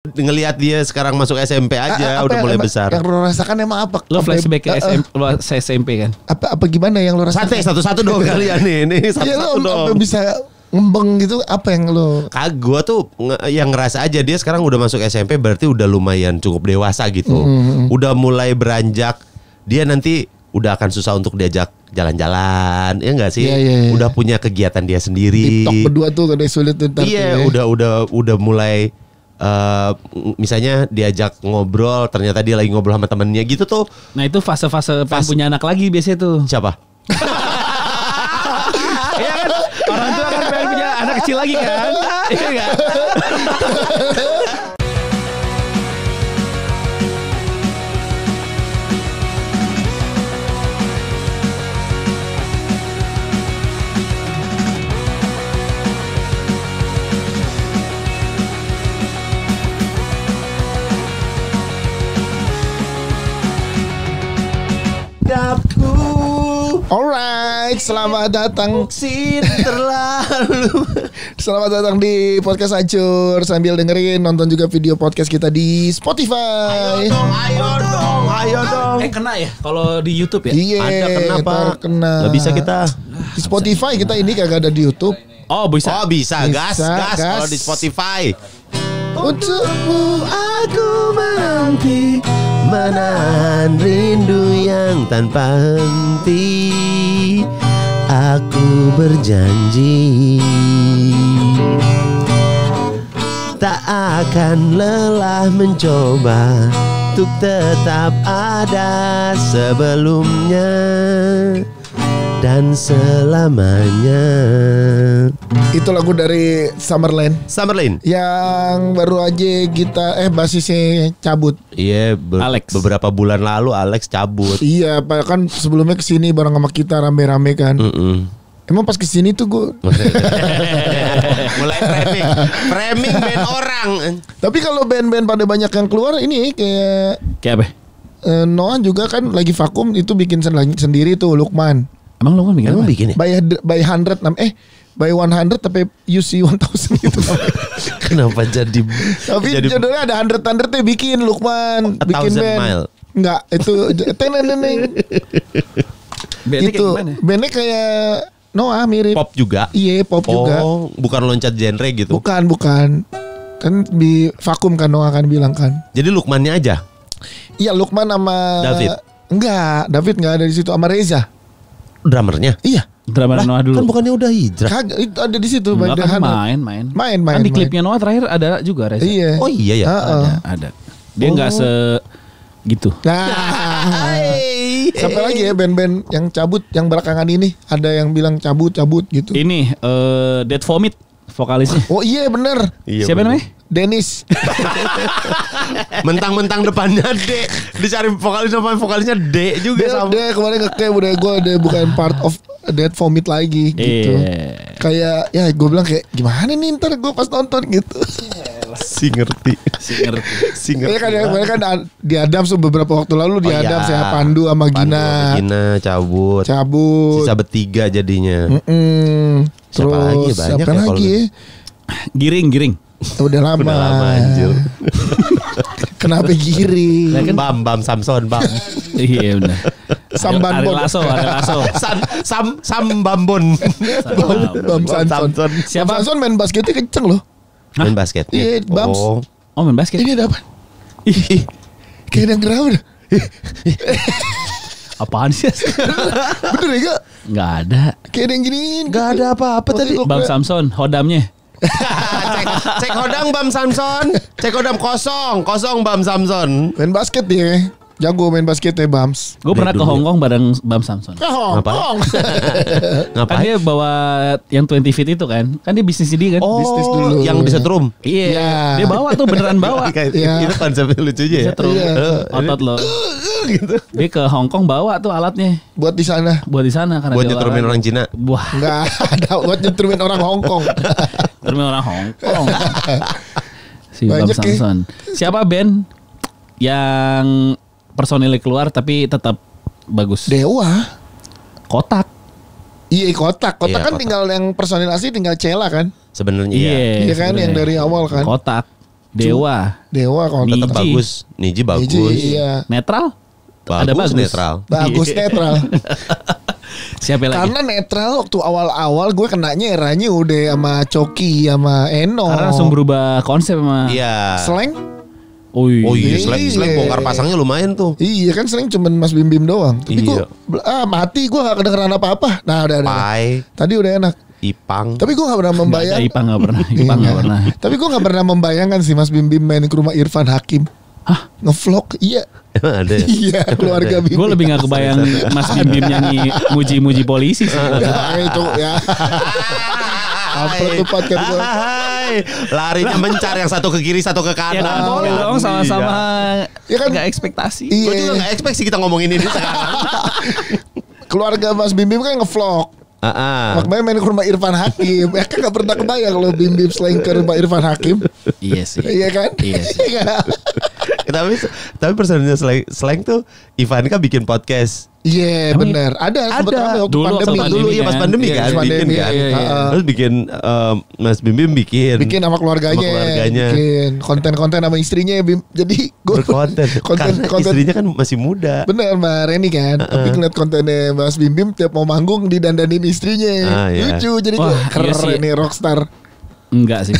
ngelihat dia sekarang masuk SMP aja udah mulai besar. Yang lo rasakan emang apa? Lo flashback ke SMP kan? Apa gimana yang lo rasakan? Santai satu-satu dong kalian nih. Ini Lo satu-satu dong. apa bisa ngembeng gitu? Apa yang lo? Gua tuh yang ngerasa aja dia sekarang udah masuk SMP berarti udah lumayan cukup dewasa gitu. Udah mulai beranjak. Dia nanti udah akan susah untuk diajak jalan-jalan, ya nggak sih? Iya. Udah punya kegiatan dia sendiri. TikTok berdua tuh kadang sulit tuh. Iya, udah mulai. Misalnya diajak ngobrol, ternyata dia lagi ngobrol sama temennya gitu tuh. Nah itu fase-fase punya anak lagi biasanya tuh. Siapa? Iya kan? Orang tua kan pengen punya anak kecil lagi kan? Iya nggak? Alright, selamat datang. Terlalu. Selamat datang di podcast Hancur. Sambil dengerin, nonton juga video podcast kita di Spotify. Ayo dong. Kena ya kalau di YouTube ya? Iya, Ada kenapa? kena. Gak bisa kita. Di Spotify kita ini kagak ada di YouTube. Oh bisa. Oh bisa, gas. gas. Kalau di Spotify. Untukmu Aku menanti menahan rindu yang tanpa henti. Aku berjanji tak akan lelah mencoba untuk tetap ada sebelumnya dan selamanya. itu lagu dari Summerland Summerlin. yang baru aja kita basisnya cabut. Iya, Alex. beberapa bulan lalu Alex cabut. Iya, Pak, kan sebelumnya kesini bareng sama kita rame-rame kan. Emang pas kesini tuh gue. Mulai framing band orang. Tapi kalau band-band pada banyak yang keluar ini kayak Kayak apa? Noah juga kan lagi vakum itu bikin sendiri tuh Lukman. Emang lo kan bikin Emang apa? bikin ya? By 100 by 100 tapi UC 1000 gitu. Kenapa jadi? Tapi judulnya ada 100 bikin Lukman, A bikin Thousand band. Mile. Enggak, itu teneneng. Bandnya Itu kayak gimana? bandnya kayak Noah mirip. Pop juga. Iya, pop juga. Oh, bukan loncat genre gitu. Bukan. Kan di vakum kan Noah kan bilang kan. Jadi Lukmannya aja. Iya, Lukman sama David. Enggak, David enggak ada di situ sama Reza. Drummernya. Iya. Drama Noah dulu. Kan bukannya udah hijrah. Kagak, itu ada di situ Enggak, by kan 100. main. Kan di klipnya Noah terakhir ada juga Reza. Iya. Oh iya ya. Ada. Dia nggak gitu. Nah, siapa lagi ya band-band yang cabut yang belakangan ini? Ada yang bilang cabut gitu. Ini Dead Vomit vokalisnya. Oh iya bener. Iya, Siapa bener. namanya? Dennis. Mentang-mentang depannya D, dicari vokalisnya D juga sama. Dia kemarin nge-claim udah gue bukan part of Dead Vomit lagi gitu. Iya. Kayak ya gue bilang kayak gimana nih ntar gue pas nonton gitu. Si ngerti. Ya kan kemarin kan di Adams tuh beberapa waktu lalu di Adams ya Pandu sama Gina. Gina cabut. Cabut. Sisa bertiga jadinya. Terus Siapa lagi? Banyak siapa ya lagi ya? Giring. Udah lama. Udah lama anjir. Kenapa giring? Bam Samson Bam. Iya benar. Sambambon. Ada laso. Sam Bambon. Bam Samson. Siapa? Bam Samson main basketnya kenceng loh. Main basket. Iya, Bams. Oh main basket. Ini ada apa? Ih, kayak yang geram dah. Apaan sih? Bener ya gak? Nggak ada. Kayak ada yang giniin. Gak ada apa-apa tadi. Bam Samson, hodamnya. Cek hodang Bam Samson. Cek hodam kosong Bam Samson. Main basket dia. Jago main basketnya Bams. Gue pernah ke Hong Kong bareng Bam Samson. Hong. Kan Ngapain? dia bawa yang 20 feet itu kan. Kan dia bisnis dia kan. Oh, bisnis dulu. yang bisa setrum. Iya. Dia bawa tuh beneran bawa. Iya. Itu konsepnya lucunya ya. Setrum. Otot lo. Gitu. Dia ke Hong Kong bawa tuh alatnya. Buat di sana. Buat di sana karena Buat dia nyeterumin olahraga. orang Cina. Wah, Enggak ada buat nyeterumin orang Hong Kong. nyeterumin orang Hong Kong. Si Bam Banyak ya. Samson. Siapa band yang personilnya keluar tapi tetap bagus? Dewa. Kotak. Iya kotak. Kotak Iya, kan Kotak. tinggal yang personil asli tinggal Cela kan. Sebenarnya Iya. Iya kan sebenarnya. yang dari awal kan. Kotak. Dewa. Kalau Niji. Tetap bagus. Niji bagus. iya. Netral? Bagus, Ada bagus. netral. Bagus netral. Siapa lagi? Karena netral waktu awal-awal gue kenanya eranya udah sama Coki sama Eno. Karena langsung berubah konsep sama. Iya. Slang? Oh iya. Oh iya, Iya. slang bongkar pasangnya lumayan tuh. Iya kan sering cuman Mas Bim Bim doang. Tapi Iya. gue mati gue gak kedengeran apa-apa. Nah udah. Pai, Tadi udah enak. Ipang. Tapi gue gak pernah Nggak ada, membayang. Ipang nggak pernah. Ipang nggak Iya. pernah. Tapi gue gak pernah membayangkan sih Mas Bim Bim main ke rumah Irfan Hakim. Hah? Ngevlog. Iya. Emang ada ya? Iya keluarga Bim. Gue lebih nggak kebayang Mas Bim Bim nyanyi muji-muji polisi sih. Ya, itu ya. Upload tuh podcast gue. Hai, larinya mencar yang satu ke kiri, satu ke Ya kanan. kan boleh dong sama-sama. Ya kan? Nggak ekspektasi. Iya. Gue juga gak expect sih kita ngomongin ini sekarang. Keluarga Mas Bim Bim kan ngevlog. Ah, Makanya main ke rumah Irfan Hakim. Ya kan gak pernah kebayang kalau Bim Bim selain ke rumah Irfan Hakim. Iya sih. Iya kan? Iya sih. Iya. tapi personalnya slang tuh Ivanka bikin podcast. Iya Emang benar. Ada sempet ada. rame waktu Dulu waktu pandemi. pandemi. Dulu iya pas kan? pandemi Iya, kan, pas bikin pandemi, kan. iya, iya. Terus bikin Mas Bim Bim bikin. Bikin sama keluarganya. Sama keluarganya. Bikin konten-konten sama istrinya ya Bim. Jadi gue Berkonten. Karena istrinya kan masih muda. Bener Mbak Reni kan. Tapi ngeliat kontennya Mas Bim Bim tiap mau manggung didandanin istrinya. Ah, iya. Lucu jadi Wah, gue iya sih. keren nih rockstar. Enggak sih.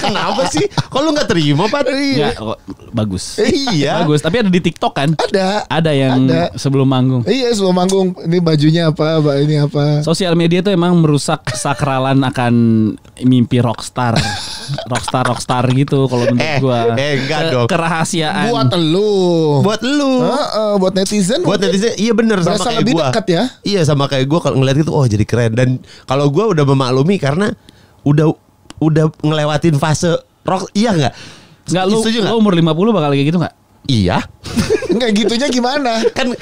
Kenapa sih? Kok lu gak terima, Pak? Enggak kok. Bagus. Iya. Bagus. Tapi ada di TikTok kan? Ada. Ada yang Ada. sebelum manggung. Iya sebelum manggung ini bajunya apa, ini apa. Sosial media tuh emang merusak sakralan akan mimpi rockstar. rockstar gitu kalau menurut gua. enggak dong. Kerahasiaan. Buat lu. Buat lu. Buat netizen. Buat netizen, iya bener sama Berasa kayak lebih gua. dekat ya. Iya sama kayak gua kalau ngeliat itu, oh jadi keren. Dan kalau gua udah memaklumi karena udah ngelewatin fase rock, iya nggak? Enggak lu, Setuju nggak? lu umur 50 bakal kayak gitu enggak? Iya. Enggak gitunya gimana? Kan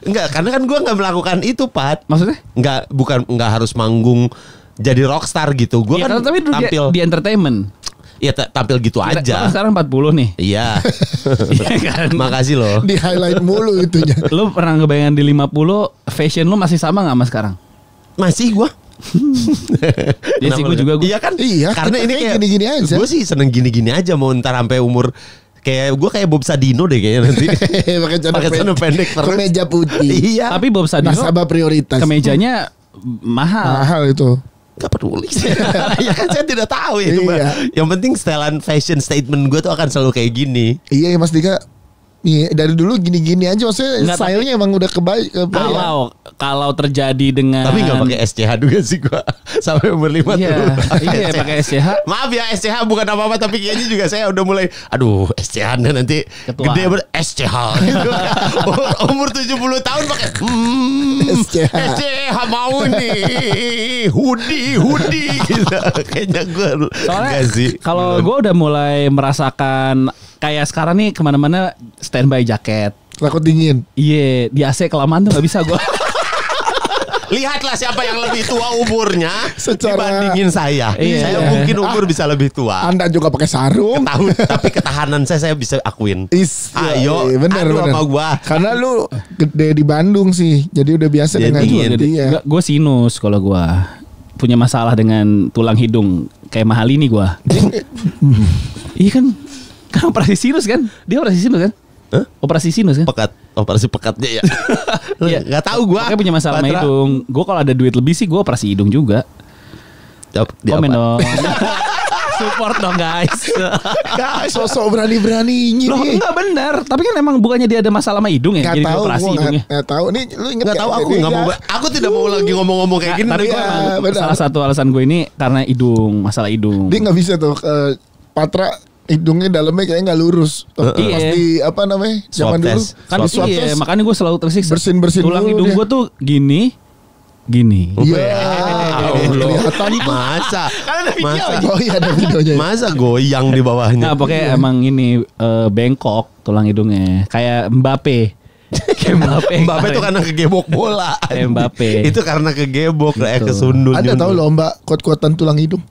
enggak, karena kan gua nggak melakukan itu, Pat. Maksudnya? Enggak harus manggung jadi rockstar gitu. Gua Iya, kan tapi tampil di entertainment. ya tampil gitu Kan aja. sekarang 40 nih. Iya. Iya kan? Makasih loh. Di highlight mulu itunya. Lu pernah ngebayangin di 50 fashion lu masih sama enggak sama sekarang? Masih gua. Iya sih, gua juga. Iya kan? Iya, Karena kita ini kayak kayak gini-gini aja. Gue sih seneng gini-gini aja mau ntar sampai umur kayak gue kayak Bob Sadino deh kayaknya nanti. Pakai celana pendek terus. Kemeja putih. Iya. Tapi Bob Sadino Nasabah prioritas. kemejanya mahal. Mahal itu. Gak peduli. Ya kan saya tidak tahu ya. Iya. Yang penting setelan fashion statement gue tuh akan selalu kayak gini. Iya Mas Dika. Iya, dari dulu gini-gini aja maksudnya Enggak, stylenya emang udah kebaik. Kalau terjadi dengan Tapi gak pakai SCH juga sih gue sampai umur 50. Iya, pakai SCH. Maaf ya SCH bukan apa-apa tapi kayaknya juga saya udah mulai aduh SCH nanti Ketua. gede SCH gitu. Umur 70 tahun pakai SCH. SCH mau nih hoodie gitu. Kayaknya gue Soalnya kalau gue udah mulai merasakan kayak sekarang nih kemana-mana standby jaket. Takut dingin. Iya, di AC kelamaan tuh nggak bisa gue. lihatlah siapa yang lebih tua umurnya Secara- dibandingin saya. Iya. Saya mungkin umur bisa lebih tua. Anda juga pakai sarung. Tapi ketahanan saya bisa akuin. Ayo, iya, bener, adu bener. sama gua. Karena lu gede di Bandung sih, jadi udah biasa Jadi dengan dingin. iya. Gue sinus kalau gue punya masalah dengan tulang hidung kayak mahal ini gue. Iya kan operasi sinus kan? Dia operasi sinus kan? Hah? Operasi sinus kan? Operasi pekatnya ya. Iya. Gak tahu gua. Makanya punya masalah sama Patra. hidung. Gue kalau ada duit lebih sih gue operasi hidung juga. Komen dong. Support dong guys. Sosok berani-beraninya Loh nih. enggak benar. Tapi kan emang bukannya dia ada masalah sama hidung ya? Nggak Jadi tahu, operasi gua hidungnya. nggak tahu. Nih lu inget Nggak tahu aku Ini nggak mau. Aku tidak mau lagi ngomong-ngomong kayak gini. Tapi Gua gue emang- benar. salah satu alasan gue ini karena hidung, masalah hidung. Dia nggak bisa tuh Patra hidungnya dalamnya kayaknya nggak lurus. Pas Iya. di apa namanya? Swab Zaman dulu. test. Kan Di swab iya, test. makanya gue selalu tersiksa. Bersin-bersin Tulang dulu hidung dia. gue tuh gini. Iya. Allah. Masa? Oh iya ada videonya. Masa goyang di bawahnya? Nah pokoknya emang ini bengkok tulang hidungnya. Kayak Mbappe. Kayak Mbappe. Mbappe itu karena kegebok bola. Kayak Mbappe. Itu karena kegebok kayak Gitu. kesundul. Ada tahu lomba kuat-kuatan tulang hidung.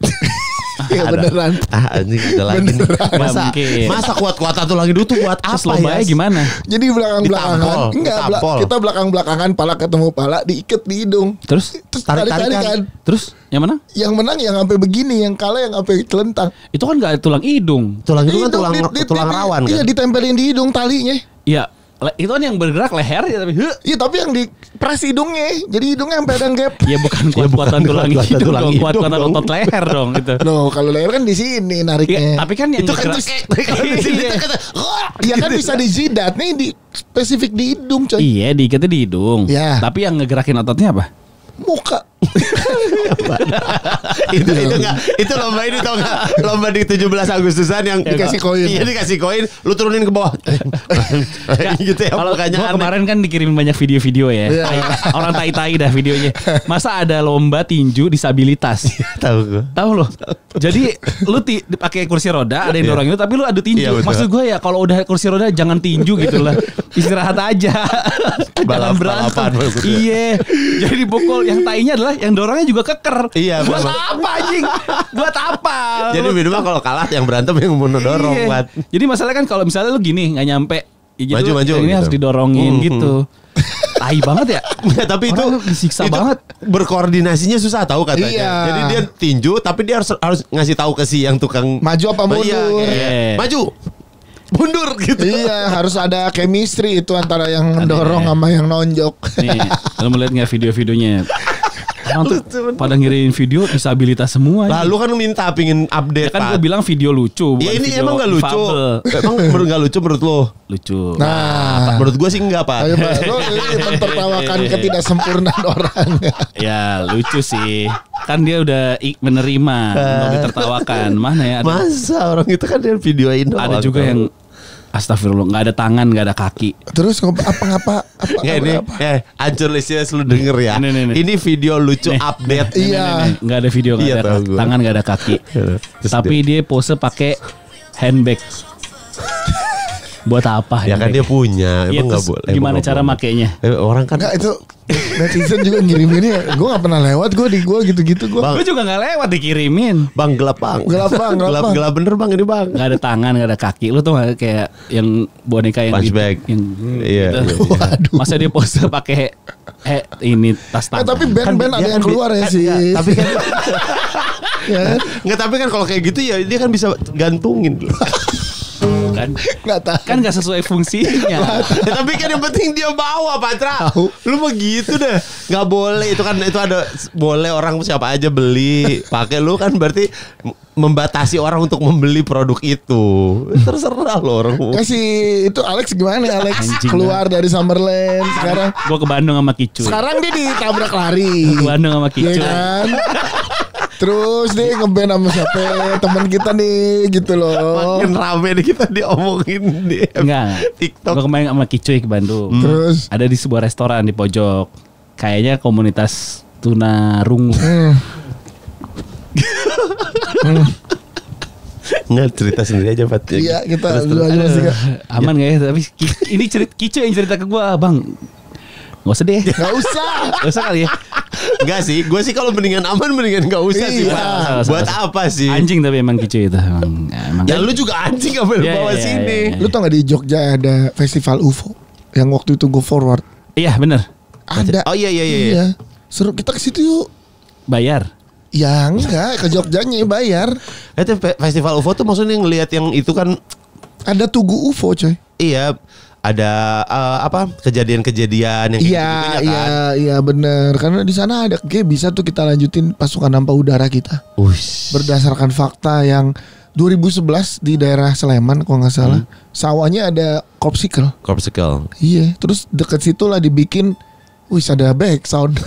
Ya beneran. Anjing ada lagi nih. Nggak mungkin. Masa kuat-kuatan tulang hidung tuh buat Terus apa lombanya ya? gimana? Jadi belakang-belakangan. Ditampol, Enggak, ditampol. kita belakang-belakangan pala ketemu pala diikat di hidung. Terus Tarik-tarikan. terus yang mana? Yang menang yang sampai begini, yang kalah yang sampai celentang. Itu kan nggak tulang hidung. Tulang hidung kan Hidung, tulang rawan kan. Iya, ditempelin di hidung talinya. Iya, itu kan yang bergerak leher ya tapi Iya, tapi yang di pres hidungnya. Jadi hidungnya sampai ada gap. ya bukan kuat-kuatan tulang kuat-kuatan hidung tulang dong, hidung kuat-kuatan dong. otot leher dong gitu. Loh, kalau leher kan di sini Iya, nariknya. tapi kan yang Itu kan bergerak- terus kalau di sini tuh kata, Iya kan bisa di jidat nih, di spesifik di hidung, coy. Iya, diikatnya di hidung. Iya. Tapi yang ngegerakin ototnya apa? Muka. itu enggak, itu lomba ini tau enggak? Lomba di 17 Agustusan yang Dikasih koin. Iya, dikasih koin, lu turunin ke bawah. gitu ya Kalau makanya gua kemarin kan dikirimin banyak video-video ya. Iya. Orang tai-tai dah videonya. Masa ada lomba tinju disabilitas? tahu gua. Tahu loh. Jadi lu pakai kursi roda, ada yang dorong itu, tapi lu adu tinju. Iya, betul. Maksud gue ya kalau udah kursi roda jangan tinju gitu lah. Istirahat aja. Jangan Balapan berantem. maksudnya. Iya. Jadi pukul yang tainya adalah yang dorongnya juga keker. Iya, Buat betul. apa anjing? Buat apa? Jadi minimal kalau kalah yang berantem yang mau dorong Iya. buat. Jadi masalahnya kan kalau misalnya lu gini nggak nyampe ya gitu, Maju, ini gitu. harus didorongin gitu. Tai banget ya. Nggak, tapi itu Orang disiksa itu banget. Berkoordinasinya susah tahu katanya. Iya. Jadi dia tinju tapi dia harus ngasih tahu ke si yang tukang Maju apa mundur? Iya, kayak, Iya. maju. Mundur gitu. Iya, harus ada chemistry itu antara yang Ada. dorong sama yang nonjok. Nih, lu melihat nggak video-videonya? Orang tuh pada ngirimin video disabilitas semua. Lalu kan minta pingin ya update kan Pak. gue bilang video lucu. Ya bukan ini video emang gak lucu. difabel. Emang menurut gak lucu menurut lo? Lucu. Nah, Menurut gue sih enggak Pak. ayo Pak, lo ini mentertawakan ketidaksempurnaan orang. Ya lucu sih. Kan dia udah menerima untuk ditertawakan. Mana ya? Masa orang itu kan dia videoin doang. Ada juga yang astagfirullah nggak ada tangan nggak ada kaki. Terus apa? Nggak, ini hancur listnya lu denger ya. Nih. Ini video lucu Nih. update. Iya. Nih, nggak ada video nggak Iya, ada tahu gua. tangan nggak ada kaki. Terus Tapi dia pose pakai handbag. Buat apa? Ya kan dia punya, Iya, emang nggak terus boleh. Gimana emang nggak cara boleh. makainya? Orang kan Enggak, itu netizen juga ngiriminnya. Gue gak pernah lewat, gue gitu-gitu gue. Bang. Gue juga nggak lewat dikirimin. Bang gelap bang. Gelap, Bang, gelap, Bang. gelap bener bang ini bang. Nggak ada tangan nggak ada kaki. Lu tuh nggak kayak yang boneka yang Punchbag. yang Iya. gitu. Waduh. Masa dia pose pakai ini tas tangan. Tapi band-band ada dia yang kan keluar ya kan- sih. ya, tapi kan Ya, nggak, tapi kan kalau kayak gitu ya dia kan bisa gantungin. kan nggak tahu. kan nggak sesuai fungsinya. Ya, tapi kan yang penting dia bawa Patra. Tahu. Lu mah gitu deh. Nggak boleh itu kan, itu ada boleh orang siapa aja beli pakai, lu kan berarti membatasi orang untuk membeli produk itu. Terserah lo orang. Ya si itu Alex gimana nih Alex? Anjing, Keluar dari Summerland sekarang. Gue ke Bandung sama Kicu. Sekarang dia ditabrak lari. Ke Bandung sama Iya Kicu. kan? Terus dia ngeband sama siapa? Teman kita nih gitu loh. Makin rame nih kita diomongin di Enggak. TikTok. Gue kemarin sama Kicu ke Bandung. Terus Ada di sebuah restoran di pojok. Kayaknya komunitas tunarungu. Nggak, cerita sendiri aja Pat. iya kita Terus, dulu aja masih gak. Aman gak ya? Tapi ini Kicu yang cerita ke gue, Bang. Gak usah deh. Gak usah. Gak usah kali ya. Enggak sih, gue sih kalau mendingan aman mendingan gak usah sih Iya. Pak. Buat apa sih? Anjing tapi emang Kicu itu. Emang. Ya lu juga anjing gak boleh Iya, bawa iya, sini. iya. Lu tau gak di Jogja ada festival UFO yang waktu itu go forward? Iya bener. Ada. Oh iya. Iya. Seru, kita ke situ yuk. Bayar. Ya enggak, ke Jogjanya bayar. Itu festival UFO tuh maksudnya ngelihat yang itu kan, Ada tugu UFO coy. iya ada apa kejadian-kejadian yang kayak Iya, gitu-gitunya iya, kan. iya bener. Karena di sana ada kayak bisa tuh kita lanjutin pasukan hampa udara kita. Ush. Berdasarkan fakta yang 2011 di daerah Sleman kalau nggak salah, sawahnya ada Corpsicle. Corpsicle. Iya, terus deket situlah dibikin, wis ada back sound.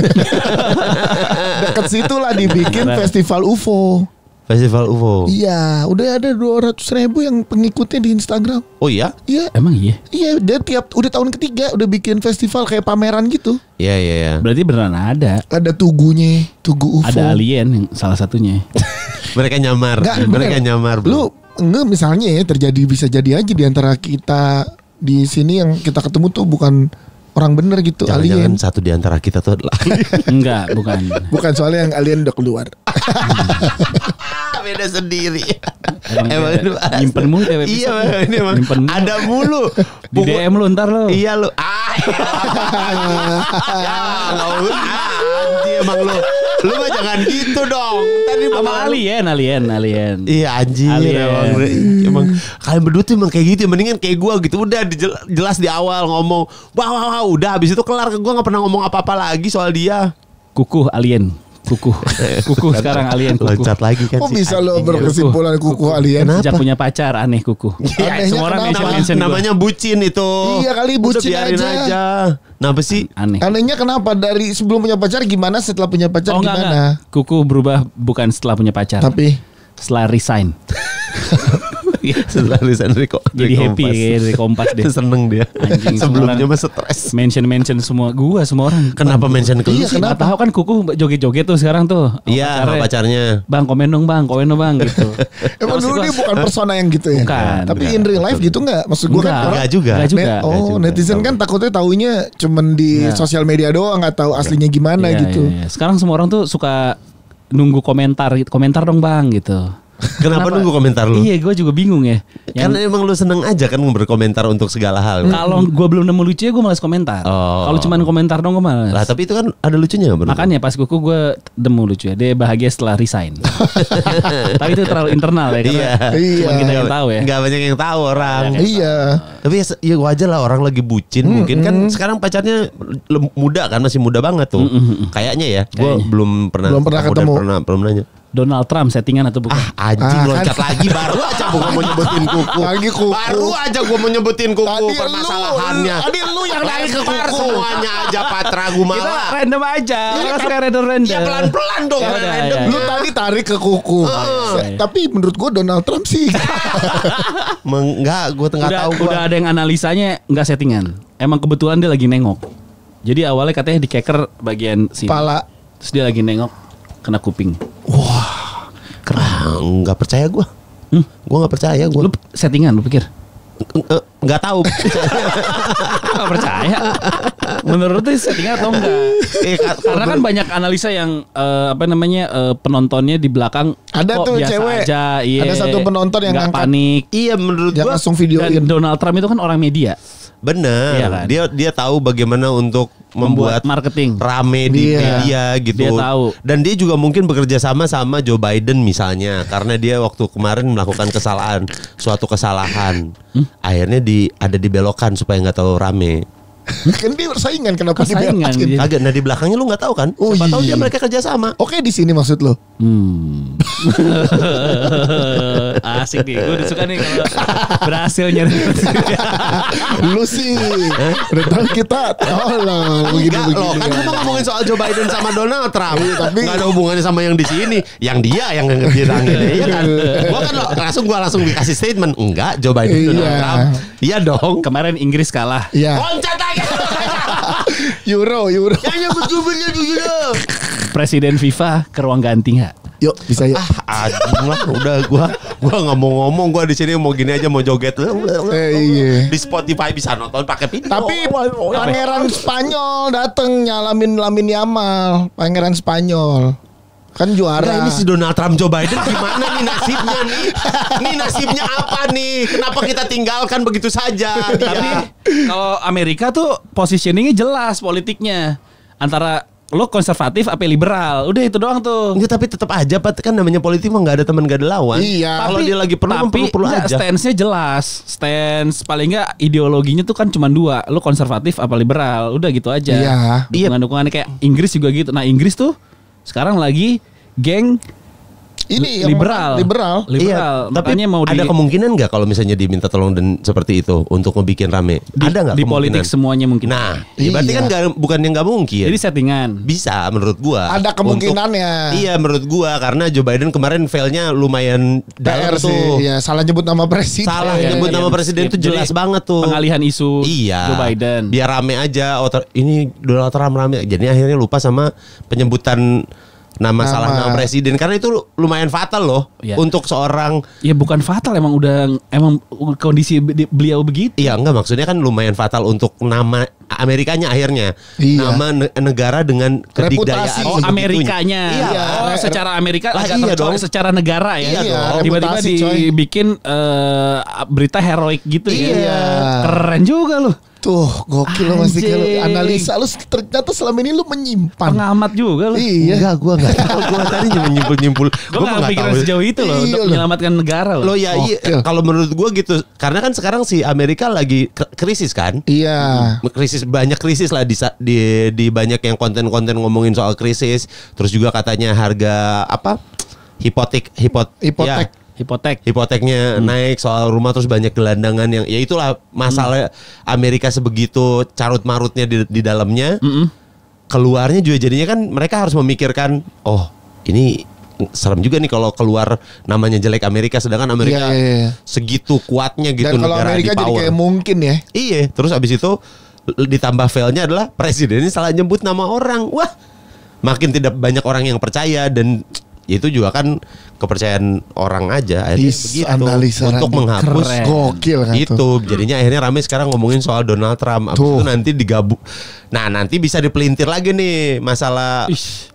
Deket situlah dibikin festival UFO. Festival UFO. Iya, udah ada 200.000 yang pengikutnya di Instagram. Oh iya? Iya, Emang iya. iya dia udah tahun ketiga udah bikin festival kayak pameran gitu. Iya. Berarti beneran ada. Ada tugunya, tugu UFO. Ada alien yang salah satunya. Mereka nyamar. Nggak, Mereka bener. nyamar. Bro. Lu enggak misalnya ya terjadi bisa jadi aja di antara kita di sini yang kita ketemu tuh bukan orang bener gitu, Jangan-jangan alien. satu di antara kita tuh adalah Enggak, bukan. Bukan soalnya yang alien udah keluar. beda sendiri. Emang Emang beda. Nyimpen mulu ya, Iya, episode. ini emang Nyimpen mulu. ada mulu. Di DM lu ntar lu. Iya lu. Anjir emang lu. Lu mah jangan gitu dong. Tadi Sama alien. Iya anjir Alien. emang kalian berdua tuh emang kayak gitu ya. Mendingan kayak gua gitu. Udah jelas di awal ngomong wah udah habis itu kelar. Gua gak pernah ngomong apa-apa lagi soal dia. Kukuh alien. Kukuh sekarang alien kukuh. Loncat lagi kan Kok si bisa lo anjing. berkesimpulan kuku alien? Sejak punya pacar aneh kukuh. Anehnya Semua orang kenapa? mention gua. Namanya bucin itu. Iya kali, Udah bucin biarin aja. Kenapa sih? Aneh. Anehnya kenapa dari sebelum punya pacar gimana, setelah punya pacar Oh enggak. gimana? Kukuh berubah bukan setelah punya pacar. Tapi Setelah resign. Setelah lisan Jadi happy kayak dari Kompas deh. Seneng dia. Anjing, Sebelumnya semua mah stres. Mention semua orang. Kenapa mention ke lu Iya, sih? Nggak tahu kan Kukuh joget-joget tuh sekarang tuh. sama Iya sama pacarnya. Bang komen dong bang gitu. emang Maksud dulu gua- dia bukan persona yang gitu ya? Bukan. Tapi in real life gitu nggak? Maksud gue kan Enggak. orang Enggak juga. Enggak juga. Enggak juga. netizen kan takutnya taunya cuman di Enggak. sosial media doang, nggak tahu aslinya gimana Iya, gitu. iya. Sekarang semua orang tuh suka nunggu komentar dong bang gitu. Kenapa nunggu komentar lu? Iya gue juga bingung ya. Kan emang lu seneng aja kan berkomentar untuk segala hal. Kalau gue belum nemu lucunya gue malas komentar. Oh. Kalau cuma komentar dong gue malas. Lah tapi itu kan ada lucunya nggak, Bro? Makanya pas Kuku gue nemu lucu ya. Dia bahagia setelah resign. Tapi itu terlalu internal ya. Karena Iya. cuma kita yang tahu ya. Nggak banyak yang tahu orang. Iya. Tapi ya wajar lah orang lagi bucin mungkin kan sekarang pacarnya muda kan, masih muda banget tuh. Kayaknya ya. Gue Kayaknya. belum pernah ketemu. belum nanya. Donald Trump settingan atau bukan? Anjing Ah, loncat lagi baru aja gua mau nyebutin kuku. Lagi kuku. Baru aja gua mau nyebutin kuku Tadi permasalahannya. tadi lu yang lari ke Lempar kuku. semuanya aja Patra Kita Gumala. random aja. Orang suka random. Ya pelan-pelan dong Ya jangan udah, random. ya. Lu tadi tarik ke kuku. iya. Tapi menurut gua Donald Trump sih. Enggak, gua tengah tahu gua. Udah ada yang analisanya nggak settingan. Emang kebetulan dia lagi nengok. Jadi awalnya katanya dikeker bagian sini. Pala. Terus dia lagi nengok kena kuping. Enggak percaya gua. Gua enggak percaya gua. Lu settingan lu pikir? Enggak tahu. Gak percaya. Menurut lu settingan atau enggak? Karena kan banyak analisa yang penontonnya di belakang Ada kok tuh biasa cewek. aja, iya. Ada satu penonton yang nggak ngangkat. panik. Iya menurut Yang gua langsung videoin. Dan Donald Trump itu kan orang media, bener. Iya kan? Dia tahu bagaimana untuk membuat marketing. rame di Iya. media gitu. Dia tahu. Dan dia juga mungkin bekerja sama sama Joe Biden misalnya, karena dia waktu kemarin melakukan suatu kesalahan. Akhirnya ada dibelokkan supaya nggak terlalu rame. Kan dia bersaingan, kenapa Persaingan, dibelakin? iya. Kagak, nah di belakangnya lu nggak tahu kan? Oh, Siapa tahu iya. dia mereka kerja sama. Oke, di sini maksud lo. Asik nih, gue suka nih kalau berhasil nyari. Lu sih. Udah tahu kita tolong Enggak loh, kan begini. cuma ngomongin soal Joe Biden sama Donald Trump. tapi- Nggak ada hubungannya sama yang di sini. Yang dia yang ngedirangin, iya kan? Gua langsung dikasih statement. Enggak, Joe Biden Donald Iya. Trump. Iya dong. Kemarin Inggris kalah. Iya. Loncat lagi. Euro. Yang nyebut gubernur dulu. Presiden FIFA ke ruang ganti nggak? Yuk, bisa ya. Anjing lah, udah gua nggak mau ngomong, gua di sini mau gini aja mau joget. Iya. Di Spotify bisa nonton pakai video. Tapi pangeran Spanyol dateng nyalamin Lamine Yamal, pangeran Spanyol. Kan juara. Enggak, ini si Donald Trump Joe Biden gimana nih nasibnya nih? Nih nasibnya apa nih? Kenapa kita tinggalkan begitu saja? Tapi kalau Amerika tuh positioningnya jelas politiknya antara lo konservatif apa liberal, udah itu doang tuh. Enggak, tapi tetap aja Pat, kan namanya politik mah nggak ada teman nggak ada lawan. Iya. Kalau dia lagi perlu perlu enggak, aja. stance-nya jelas. Stance paling enggak ideologinya tuh kan cuma dua. Lo konservatif apa liberal, udah gitu aja. Iya. Dukungan-dukungannya kayak Inggris juga gitu. Nah, Inggris tuh sekarang lagi geng Ini yang liberal. Iya, tapi Makanya mau ada kemungkinan nggak kalau misalnya diminta tolong dan seperti itu untuk ngebikin rame? Ada nggak di kemungkinan? politik semuanya mungkin. Nah, ya berarti Iya. kan bukan yang nggak mungkin. Jadi settingan. Bisa menurut gua. Ada kemungkinannya. Iya menurut gua karena Joe Biden kemarin failnya lumayan dalam PR sih. tuh. Iya, salah nyebut nama presiden. Salah Iya, nyebut iya. nama presiden itu Jadi jelas banget tuh. Pengalihan isu Iya. Joe Biden. Biar rame aja. Ini Donald Trump rame. Jadi akhirnya lupa sama penyebutan salah nama presiden karena itu lumayan fatal loh Iya. untuk seorang. Ya bukan fatal, emang kondisi beliau begitu. Iya enggak, maksudnya kan lumayan fatal untuk nama Amerikanya akhirnya. Iya. Nama negara dengan kedikdayaan. Reputasi. Oh, sebegitunya. Amerikanya. Iya. Oh, secara Amerika Lah, agak iya tercolok dong. secara negara ya. Iya dong. Tiba-tiba Reputasi, coy. dibikin berita heroik gitu ya. Iya. Keren juga loh. Tuh, gokil lo masih kalau Anjing. analisa lu ternyata selama ini lu menyimpan. Pengamat juga loh. Iya. Enggak, gue nggak tahu. Gue tadi cuma nyimpul-nyimpul. Gue gak kepikiran sejauh itu loh. Iya Untuk loh. menyelamatkan negara loh. Lo ya iya, Gokil. kalau menurut gue gitu. Karena kan sekarang si Amerika lagi krisis kan. Iya. Banyak krisis lah di banyak yang konten-konten ngomongin soal krisis. Terus juga katanya harga apa? Hipotek. Ya, hipoteknya naik soal rumah, terus banyak gelandangan yang ya itulah masalah Amerika sebegitu carut marutnya di dalamnya. Keluarnya juga jadinya kan mereka harus memikirkan, oh ini serem juga nih kalau keluar namanya jelek Amerika, sedangkan Amerika Iya. segitu kuatnya gitu Dan kalau negara Amerika di jadi power. kayak mungkin ya. Iya, terus abis itu ditambah failnya adalah presidennya salah nyebut nama orang. Wah, makin tidak banyak orang yang percaya, dan itu juga kan kepercayaan orang aja akhirnya begitu Analisa untuk Randy. menghapus Keren. Gokil kan itu. tuh. Jadinya akhirnya ramai sekarang ngomongin soal Donald Trump. Abis Tuh. itu nanti digabung. Nah, nanti bisa dipelintir lagi nih masalah Ish.